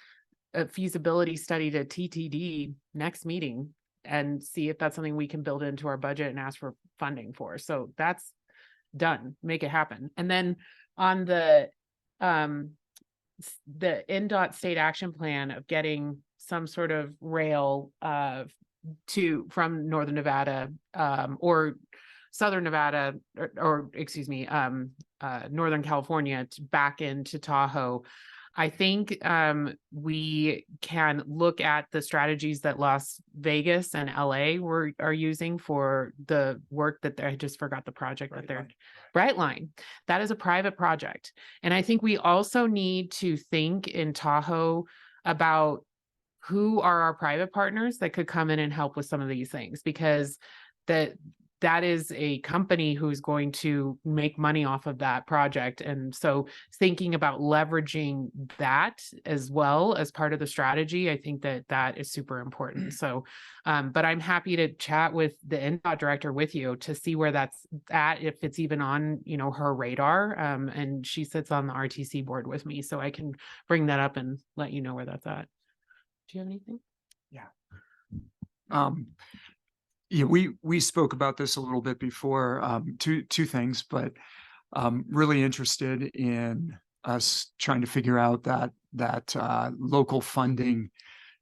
a feasibility study to TTD next meeting and see if that's something we can build into our budget and ask for funding for. So that's done, make it happen. And then on the NDOT state action plan of getting some sort of rail from Northern Nevada or Southern Nevada or excuse me, Northern California back into Tahoe. I think we can look at the strategies that Las Vegas and LA are using for the work that I just forgot the project that they're Brightline. That is a private project. And I think we also need to think in Tahoe about who are our private partners that could come in and help with some of these things, because that is a company who's going to make money off of that project. And so thinking about leveraging that as well as part of the strategy, I think that is super important. So, but I'm happy to chat with the NDOT director with you to see where that's at, if it's even on, you know, her radar. And she sits on the RTC board with me, so I can bring that up and let you know where that's at. Do you have anything? Yeah. Yeah, we spoke about this a little bit before, two things, but really interested in us trying to figure out that local funding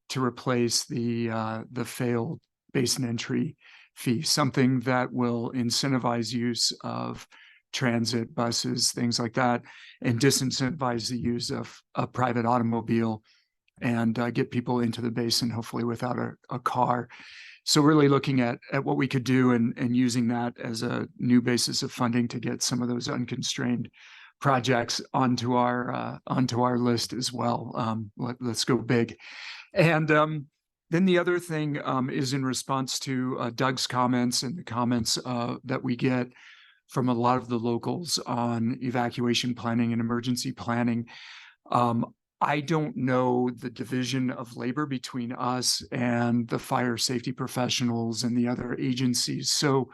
to replace the failed basin entry fee, something that will incentivize use of transit buses, things like that, and disincentivize the use of a private automobile and get people into the basin, hopefully without a car. So really looking at what we could do and using that as a new basis of funding to get some of those unconstrained projects onto our list as well. Let's go big. And then the other thing is in response to Doug's comments and the comments that we get from a lot of the locals on evacuation planning and emergency planning. I don't know the division of labor between us and the fire safety professionals and the other agencies. So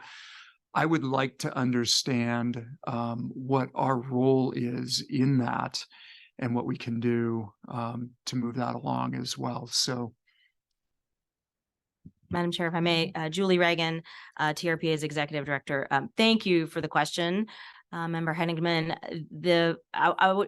I would like to understand what our role is in that and what we can do to move that along as well. So, Madam Chair, if I may, Julie Reagan, TRPA's Executive Director. Thank you for the question. Member Hennigman,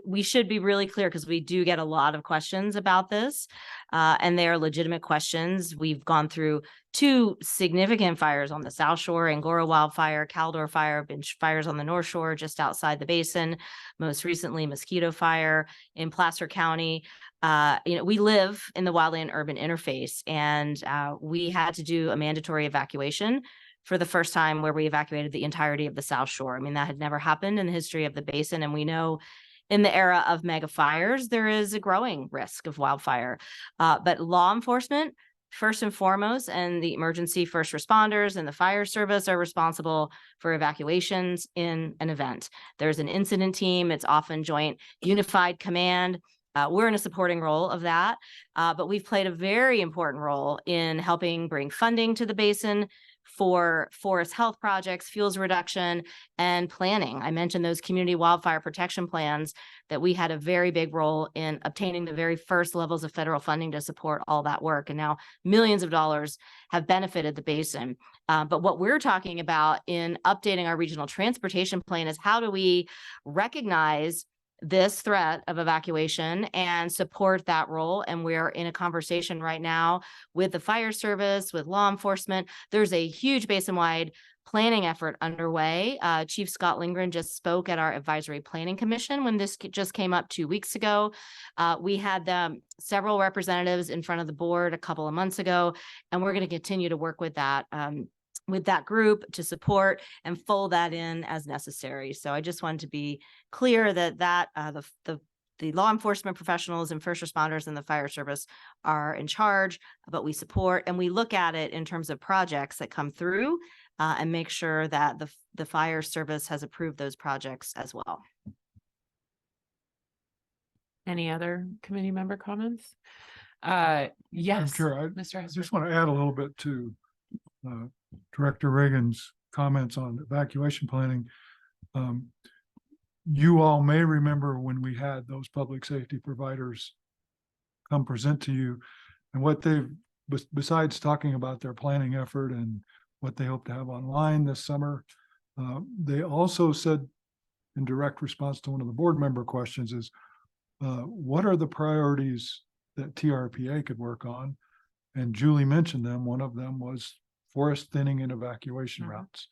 we should be really clear because we do get a lot of questions about this, and they are legitimate questions. We've gone through 2 significant fires on the South Shore, Angora wildfire, Caldor fire, been fires on the North Shore just outside the basin, most recently Mosquito fire in Placer County. You know, we live in the wildland urban interface, and we had to do a mandatory evacuation for the first time where we evacuated the entirety of the South Shore. I mean, that had never happened in the history of the basin. And we know in the era of mega fires, there is a growing risk of wildfire. But law enforcement First and foremost, and the emergency first responders and the fire service are responsible for evacuations in an event. There's an incident team. It's often joint unified command. We're in a supporting role of that, but we've played a very important role in helping bring funding to the basin for forest health projects, fuels reduction, and planning. I mentioned those community wildfire protection plans that we had a very big role in obtaining the very first levels of federal funding to support all that work. And now millions of dollars have benefited the basin. But what we're talking about in updating our regional transportation plan is how do we recognize this threat of evacuation and support that role. And we're in a conversation right now with the fire service, with law enforcement. There's a huge basin-wide planning effort underway. Chief Scott Lindgren just spoke at our advisory planning commission when this just came up 2 weeks ago. We had several representatives in front of the board a couple of months ago, and we're going to continue to work with that group to support and fold that in as necessary. So I just wanted to be clear that the law enforcement professionals and first responders and the fire service are in charge, but we support and we look at it in terms of projects that come through and make sure that the fire service has approved those projects as well. Any other committee member comments? Yes, Chair, Mr. I Hester. just want to add a little bit to Director Reagan's comments on evacuation planning. You all may remember when we had those public safety providers come present to you, and what they've, besides talking about their planning effort and what they hope to have online this summer, they also said in direct response to one of the board member questions is, what are the priorities that TRPA could work on? And Julie mentioned them. One of them was forest thinning and evacuation routes.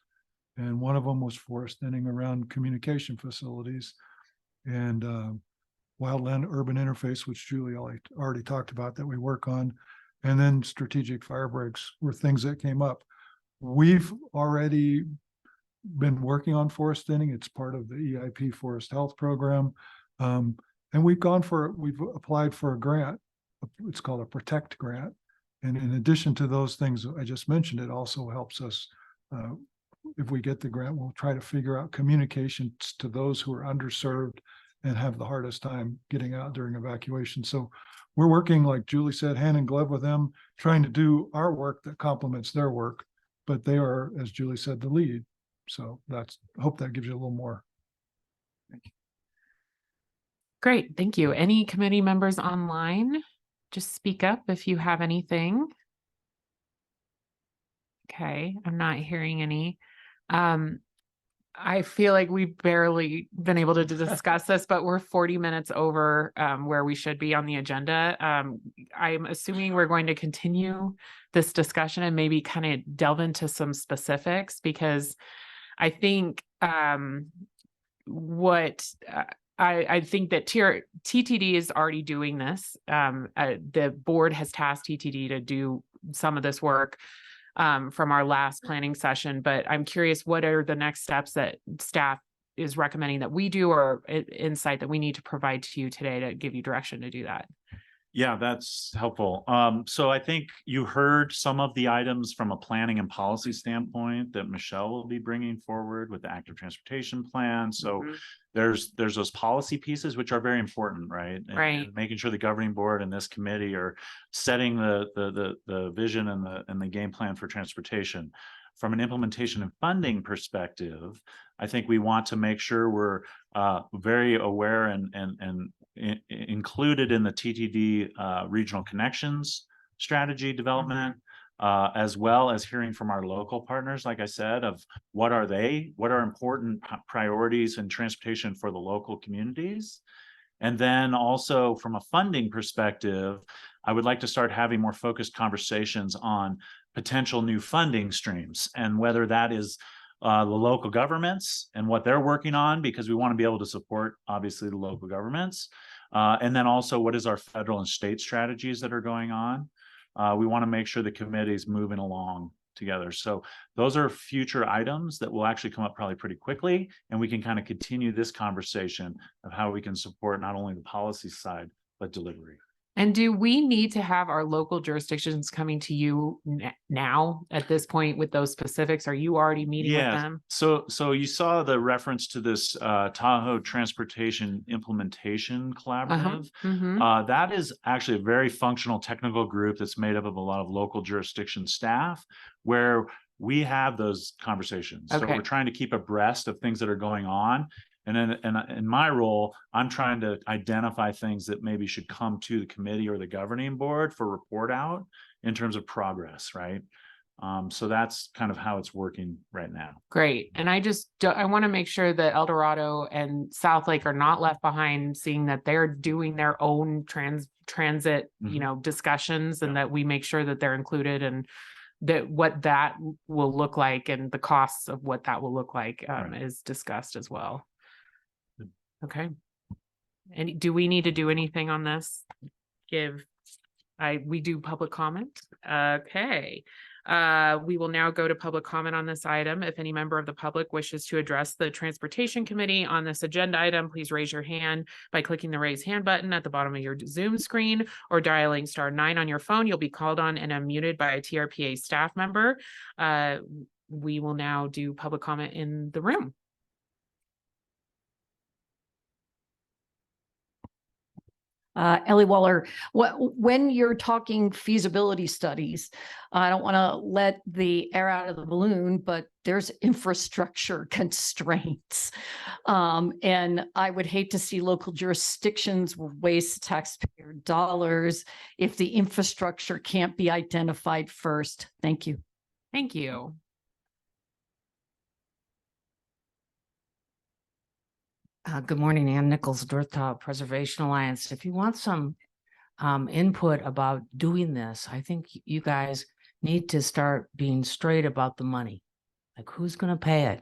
And one of them was forest thinning around communication facilities and wildland urban interface, which Julie already talked about that we work on. And then strategic fire breaks were things that came up. We've already been working on forest thinning. It's part of the EIP Forest Health Program. And we've applied for a grant. It's called a Protect grant. And in addition to those things I just mentioned, it also helps us, if we get the grant, we'll try to figure out communications to those who are underserved and have the hardest time getting out during evacuation. So we're working, like Julie said, hand in glove with them, trying to do our work that complements their work, but they are, as Julie said, the lead. So I hope that gives you a little more. Thank you. Great, thank you. Any committee members online? Just speak up if you have anything. Okay, I'm not hearing any. I feel like we've barely been able to discuss this, but we're 40 minutes over where we should be on the agenda. I'm assuming we're going to continue this discussion and maybe kind of delve into some specifics, because I think I think that TTD is already doing this. The board has tasked TTD to do some of this work from our last planning session, but I'm curious, what are the next steps that staff is recommending that we do, or insight that we need to provide to you today to give you direction to do that? Yeah, that's helpful. So I think you heard some of the items from a planning and policy standpoint that Michelle will be bringing forward with the active transportation plan. So there's those policy pieces, which are very important, right? And making sure the governing board and this committee are setting the vision and the game plan for transportation. From an implementation and funding perspective, I think we want to make sure we're very aware and included in the TTD regional connections strategy development, as well as hearing from our local partners, like I said, of what are important priorities in transportation for the local communities. And then also from a funding perspective, I would like to start having more focused conversations on potential new funding streams, and whether that is the local governments and what they're working on, because we want to be able to support, obviously, the local governments. And then also, what is our federal and state strategies that are going on? We want to make sure the committee is moving along together. So those are future items that will actually come up probably pretty quickly, and we can kind of continue this conversation of how we can support not only the policy side, but delivery. And do we need to have our local jurisdictions coming to you now at this point with those specifics? Are you already meeting with them? So you saw the reference to this Tahoe Transportation Implementation Collaborative. That is actually a very functional technical group that's made up of a lot of local jurisdiction staff where we have those conversations. So we're trying to keep abreast of things that are going on. And then in my role, I'm trying to identify things that maybe should come to the committee or the governing board for report out in terms of progress, right? So that's kind of how it's working right now. Great. And I want to make sure that El Dorado and South Lake are not left behind, seeing that they're doing their own transit, discussions, and that we make sure that they're included and that what that will look like and the costs of what that will look like is discussed as well. Okay. And do we need to do anything on this? We do public comment. Okay. We will now go to public comment on this item. If any member of the public wishes to address the Transportation Committee on this agenda item, please raise your hand by clicking the raise hand button at the bottom of your Zoom screen or dialing *9 on your phone. You'll be called on and unmuted by a TRPA staff member. We will now do public comment in the room. Ellie Waller, when you're talking feasibility studies, I don't want to let the air out of the balloon, but there's infrastructure constraints. And I would hate to see local jurisdictions waste taxpayer dollars if the infrastructure can't be identified first. Thank you. Thank you. Good morning, Ann Nichols, North Tahoe Preservation Alliance. If you want some input about doing this, I think you guys need to start being straight about the money. Like, who's going to pay it?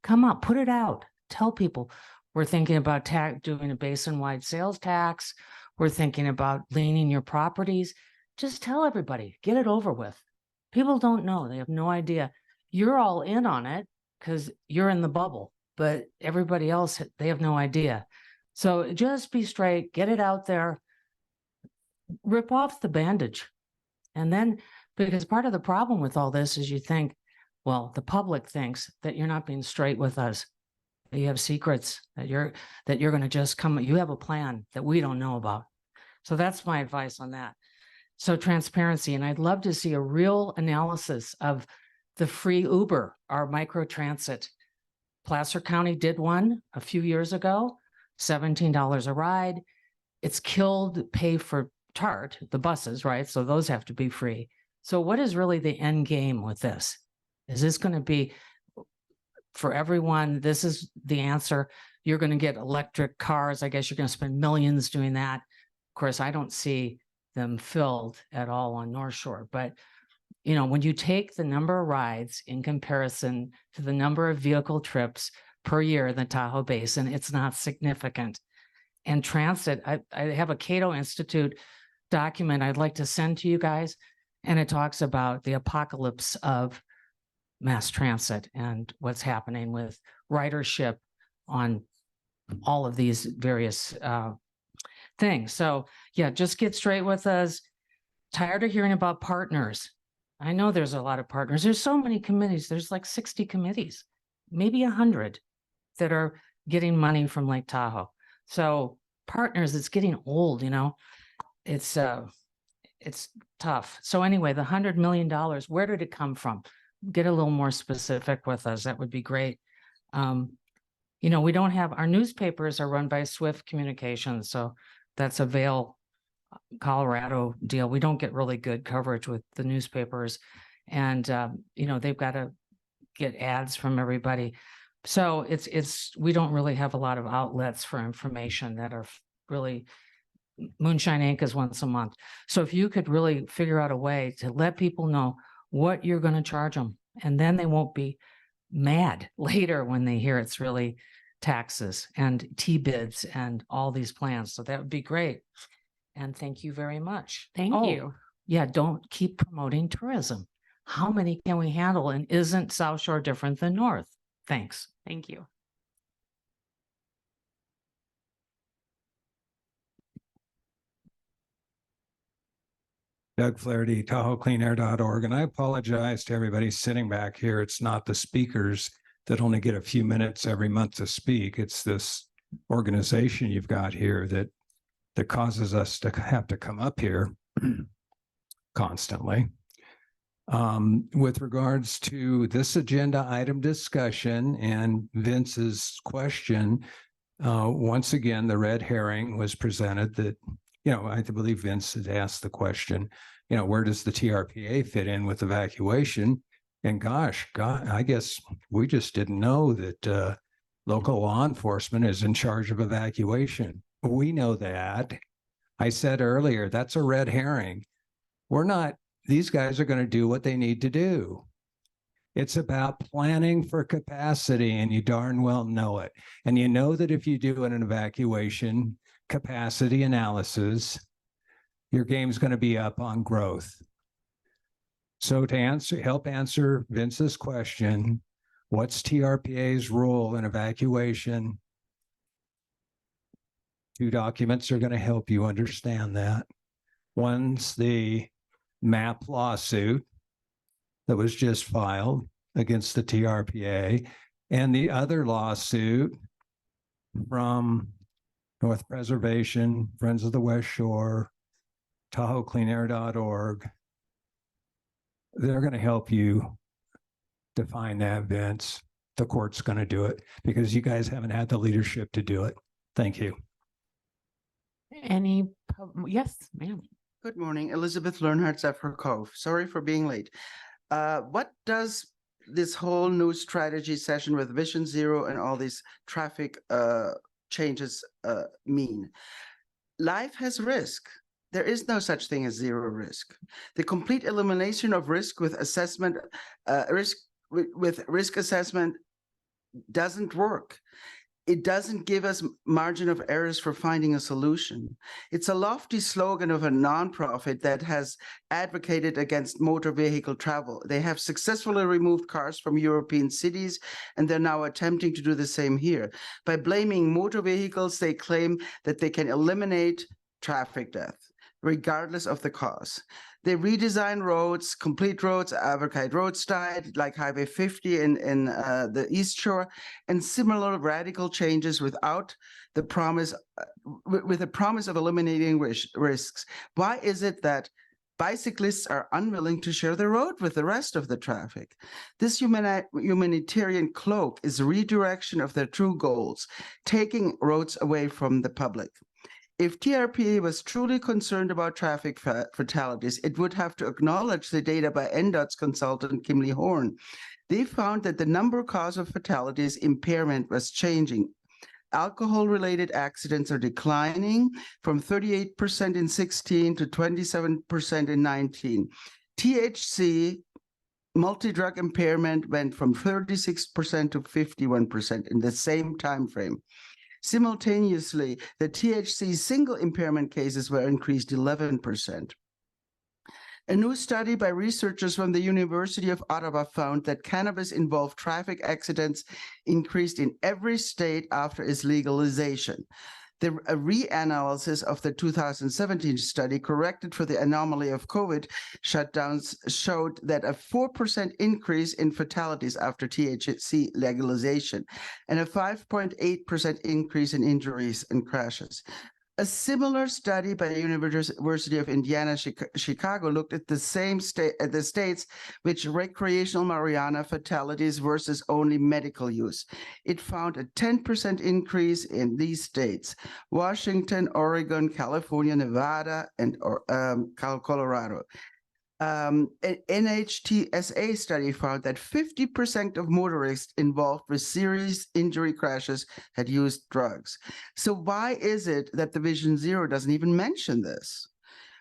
Come up, put it out. Tell people we're thinking about doing a basin-wide sales tax. We're thinking about leaning your properties. Just tell everybody, get it over with. People don't know. They have no idea. You're all in on it because you're in the bubble. But everybody else, they have no idea. So just be straight, get it out there, rip off the bandage. And then, because part of the problem with all this is you think, well, the public thinks that you're not being straight with us. That you have secrets, that you're going to just come, you have a plan that we don't know about. So that's my advice on that. So transparency, and I'd love to see a real analysis of the free Uber, our microtransit. Placer County did one a few years ago, $17 a ride. It's killed pay for TART, the buses, right? So those have to be free. So what is really the end game with this? Is this going to be for everyone? This is the answer. You're going to get electric cars. I guess you're going to spend millions doing that. Of course, I don't see them filled at all on North Shore, but when you take the number of rides in comparison to the number of vehicle trips per year in the Tahoe Basin, it's not significant. And transit, I have a Cato Institute document I'd like to send to you guys, and it talks about the apocalypse of mass transit and what's happening with ridership on all of these various things. So yeah, just get straight with us. Tired of hearing about partners. I know there's a lot of partners. There's so many committees. There's like 60 committees, maybe 100 that are getting money from Lake Tahoe. So partners, it's getting old, it's tough. So anyway, the $100 million, where did it come from? Get a little more specific with us. That would be great. We don't have, our newspapers are run by Swift Communications. So that's a Vail, Colorado deal. We don't get really good coverage with the newspapers, and they've got to get ads from everybody. So we don't really have a lot of outlets for information that are really. Moonshine Inc. is once a month. So if you could really figure out a way to let people know what you're going to charge them, and then they won't be mad later when they hear it's really taxes and T-bids and all these plans. So that would be great. And thank you very much. Thank you. Yeah, don't keep promoting tourism. How many can we handle? And isn't South Shore different than North? Thanks. Thank you. Doug Flaherty, TahoeCleanAir.org. And I apologize to everybody sitting back here. It's not the speakers that only get a few minutes every month to speak. It's this organization you've got here that causes us to have to come up here constantly. With regards to this agenda item discussion and Vince's question, once again, the red herring was presented that, I believe Vince had asked the question, where does the TRPA fit in with evacuation? And gosh, I guess we just didn't know that local law enforcement is in charge of evacuation. We know that. I said earlier, that's a red herring. These guys are going to do what they need to do. It's about planning for capacity, and you darn well know it. And you know that if you do an evacuation capacity analysis, your game's going to be up on growth. So to help answer Vince's question, what's TRPA's role in evacuation? 2 documents are going to help you understand that. One's the MAP lawsuit that was just filed against the TRPA, and the other lawsuit from North Preservation, Friends of the West Shore, TahoeCleanAir.org. They're going to help you define that, Vince. The court's going to do it because you guys haven't had the leadership to do it. Thank you. Yes, ma'am. Good morning, Elizabeth Learnhardt, Zephyr Cove. Sorry for being late. What does this whole new strategy session with Vision Zero and all these traffic changes mean? Life has risk. There is no such thing as zero risk. The complete elimination of risk with assessment, risk assessment doesn't work. It doesn't give us margin of errors for finding a solution. It's a lofty slogan of a nonprofit that has advocated against motor vehicle travel. They have successfully removed cars from European cities, and they're now attempting to do the same here. By blaming motor vehicles, they claim that they can eliminate traffic death, regardless of the cause. They redesign roads, complete roads, advocate road style, like Highway 50 in the East Shore, and similar radical changes without the promise, with the promise of eliminating risks. Why is it that bicyclists are unwilling to share the road with the rest of the traffic? This humanitarian cloak is redirection of their true goals, taking roads away from the public. If TRPA was truly concerned about traffic fatalities, it would have to acknowledge the data by NDOT's consultant, Kimley Horn. They found that the number cause of fatalities impairment was changing. Alcohol-related accidents are declining from 38% in 16 to 27% in 19. THC multi-drug impairment went from 36% to 51% in the same time frame. Simultaneously, the THC single impairment cases were increased 11%. A new study by researchers from the University of Ottawa found that cannabis-involved traffic accidents increased in every state after its legalization. The reanalysis of the 2017 study, corrected for the anomaly of COVID shutdowns, showed that a 4% increase in fatalities after THC legalization and a 5.8% increase in injuries and crashes. A similar study by the University of Indiana, Chicago looked at the same states which recreational marijuana fatalities versus only medical use. It found a 10% increase in these states: Washington, Oregon, California, Nevada, and Colorado. An NHTSA study found that 50% of motorists involved with serious injury crashes had used drugs. So why is it that the Vision Zero doesn't even mention this?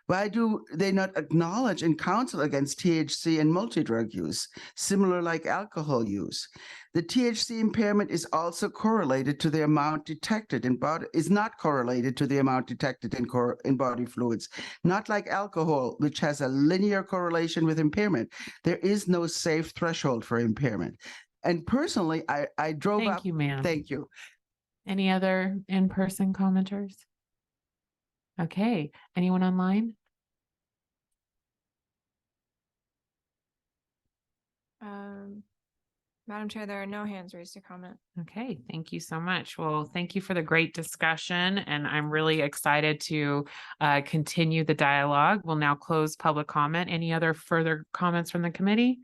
Why do they not acknowledge and counsel against THC and multi-drug use, similar like alcohol use? The THC impairment is also correlated to the amount detected in body, is not correlated to the amount detected in body fluids, not like alcohol, which has a linear correlation with impairment. There is no safe threshold for impairment. And personally, I drove up. Thank you, ma'am. Thank you. Any other in-person commenters? Okay, anyone online? Madam Chair, there are no hands raised to comment. Okay, thank you so much. Well, thank you for the great discussion, and I'm really excited to continue the dialogue. We'll now close public comment. Any other further comments from the committee?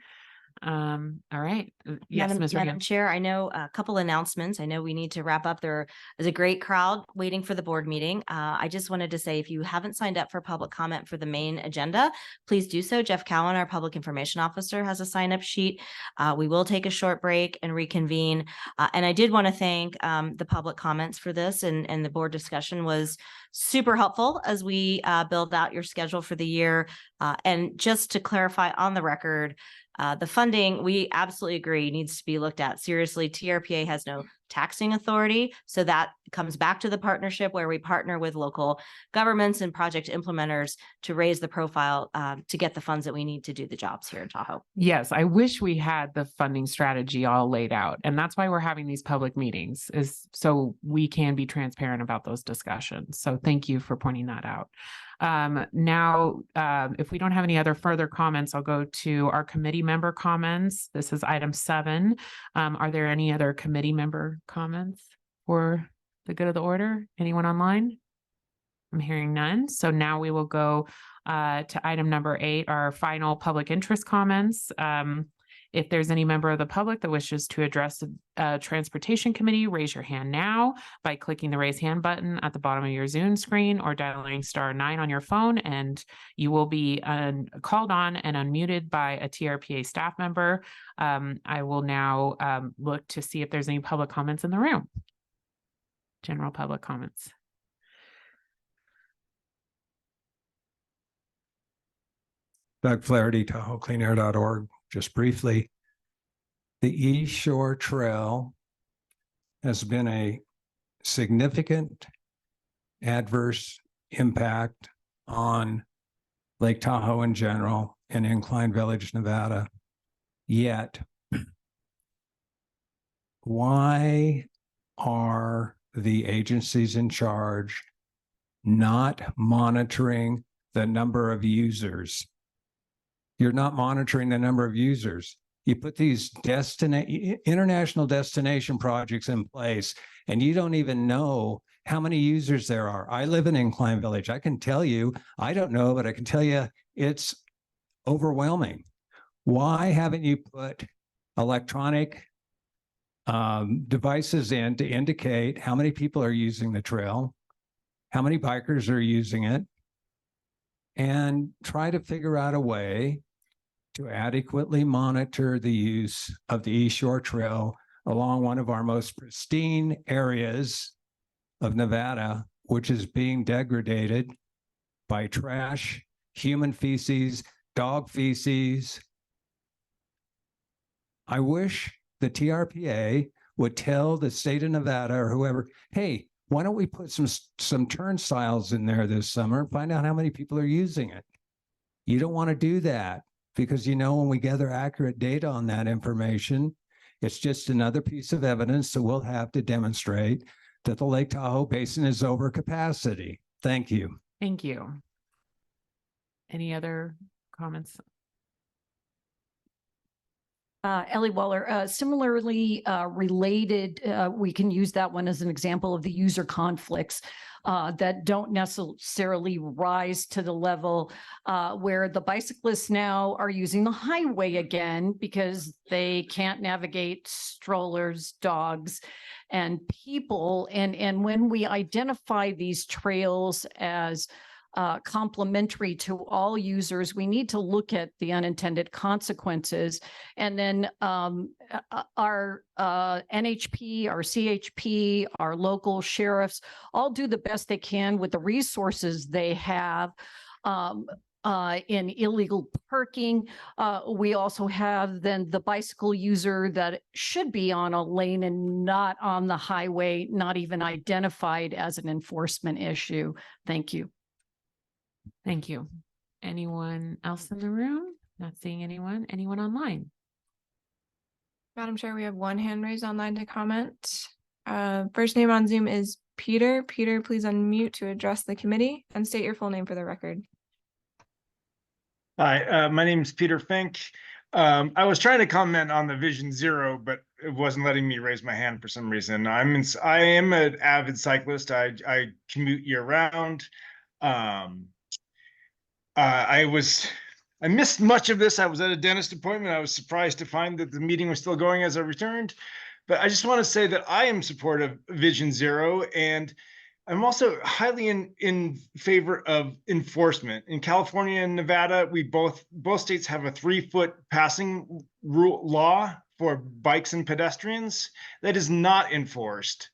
All right. Yes, Ms. Madam Regan. Chair, I know a couple announcements. I know we need to wrap up. There is a great crowd waiting for the board meeting. I just wanted to say, if you haven't signed up for public comment for the main agenda, please do so. Jeff Cowan, our public information officer, has a sign up sheet. We will take a short break and reconvene. And I did want to thank the public comments for this, and the board discussion was super helpful as we build out your schedule for the year. And just to clarify on the record, the funding, we absolutely agree, needs to be looked at seriously. TRPA has no taxing authority, so that comes back to the partnership where we partner with local governments and project implementers to raise the profile to get the funds that we need to do the jobs here in Tahoe. Yes, I wish we had the funding strategy all laid out. And that's why we're having these public meetings, is so we can be transparent about those discussions. So thank you for pointing that out. Now, if we don't have any other further comments, I'll go to our committee member comments. This is item 7. Are there any other committee member comments for the good of the order? Anyone online? I'm hearing none. So now we will go to item number 8, our final public interest comments. If there's any member of the public that wishes to address the Transportation Committee, raise your hand now by clicking the raise hand button at the bottom of your Zoom screen or dialing *9 on your phone, and you will be called on and unmuted by a TRPA staff member. I will now look to see if there's any public comments in the room. General public comments. Doug Flaherty, TahoeCleanAir.org. Just briefly, the East Shore Trail has been a significant adverse impact on Lake Tahoe in general and Incline Village, Nevada. Yet, why are the agencies in charge not monitoring the number of users? You're not monitoring the number of users. You put these international destination projects in place, and you don't even know how many users there are. I live in Incline Village. I can tell you, I don't know, but I can tell you it's overwhelming. Why haven't you put electronic devices in to indicate how many people are using the trail, how many bikers are using it, and try to figure out a way to adequately monitor the use of the East Shore Trail along one of our most pristine areas of Nevada, which is being degraded by trash, human feces, dog feces. I wish the TRPA would tell the state of Nevada or whoever, hey, why don't we put some turnstiles in there this summer, find out how many people are using it. You don't want to do that, because when we gather accurate data on that information, it's just another piece of evidence that we'll have to demonstrate that the Lake Tahoe Basin is over capacity. Thank you. Thank you. Any other comments? Ellie Waller, similarly related, we can use that one as an example of the user conflicts that don't necessarily rise to the level where the bicyclists now are using the highway again because they can't navigate strollers, dogs, and people. And when we identify these trails as complementary to all users, we need to look at the unintended consequences. And then our NHP, our CHP, our local sheriffs all do the best they can with the resources they have. In illegal parking, we also have then the bicycle user that should be on a lane and not on the highway, not even identified as an enforcement issue. Thank you. Thank you. Anyone else in the room? Not seeing anyone. Anyone online? Madam Chair, we have one hand raised online to comment. First name on Zoom is Peter. Peter, please unmute to address the committee and state your full name for the record. Hi, my name is Peter Fink. I was trying to comment on the Vision Zero, but it wasn't letting me raise my hand for some reason. I am an avid cyclist. I commute year round. I missed much of this. I was at a dentist appointment. I was surprised to find that the meeting was still going as I returned. But I just want to say that I am supportive of Vision Zero, and I'm also highly in favor of enforcement. In California and Nevada, we both states have a 3-foot passing law for bikes and pedestrians that is not enforced.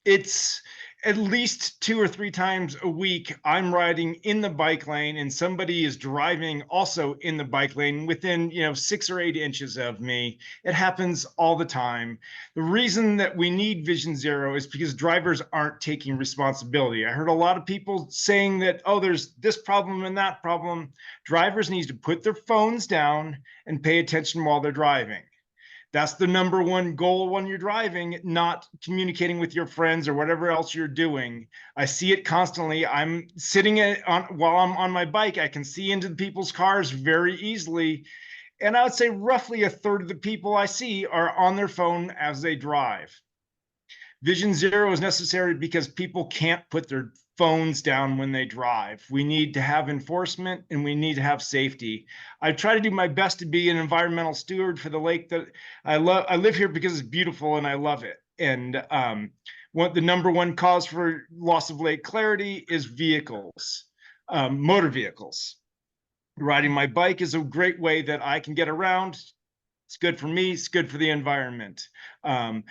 It's at least 2 or 3 times a week I'm riding in the bike lane and somebody is driving also in the bike lane within 6 or 8 inches of me. It happens all the time. The reason that we need Vision Zero is because drivers aren't taking responsibility. I heard a lot of people saying that, oh, there's this problem and that problem. Drivers need to put their phones down and pay attention while they're driving. That's the number one goal when you're driving, not communicating with your friends or whatever else you're doing. I see it constantly. I'm sitting while I'm on my bike. I can see into people's cars very easily. And I would say roughly a third of the people I see are on their phone as they drive. Vision Zero is necessary because people can't put their phones down when they drive. We need to have enforcement and we need to have safety. I try to do my best to be an environmental steward for the lake that I love. I live here because it's beautiful and I love it. And the number one cause for loss of lake clarity is vehicles, motor vehicles. Riding my bike is a great way that I can get around. It's good for me. It's good for the environment. The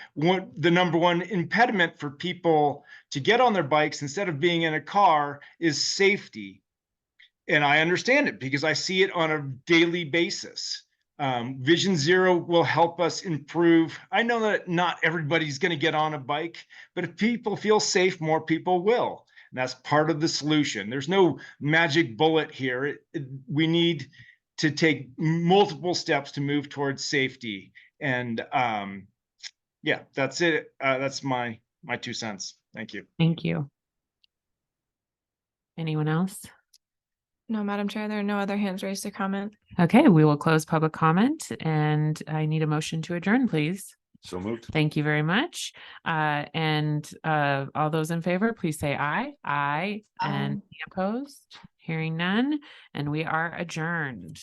number one impediment for people to get on their bikes instead of being in a car is safety. And I understand it because I see it on a daily basis. Vision Zero will help us improve. I know that not everybody's going to get on a bike, but if people feel safe, more people will. And that's part of the solution. There's no magic bullet here. We need to take multiple steps to move towards safety. And yeah, that's it. That's my 2 cents. Thank you. Thank you. Anyone else? No, Madam Chair, there are no other hands raised to comment. Okay, we will close public comment and I need a motion to adjourn, please. So moved. Thank you very much. And all those in favor, please say aye. Aye. And any opposed? Hearing none, and we are adjourned.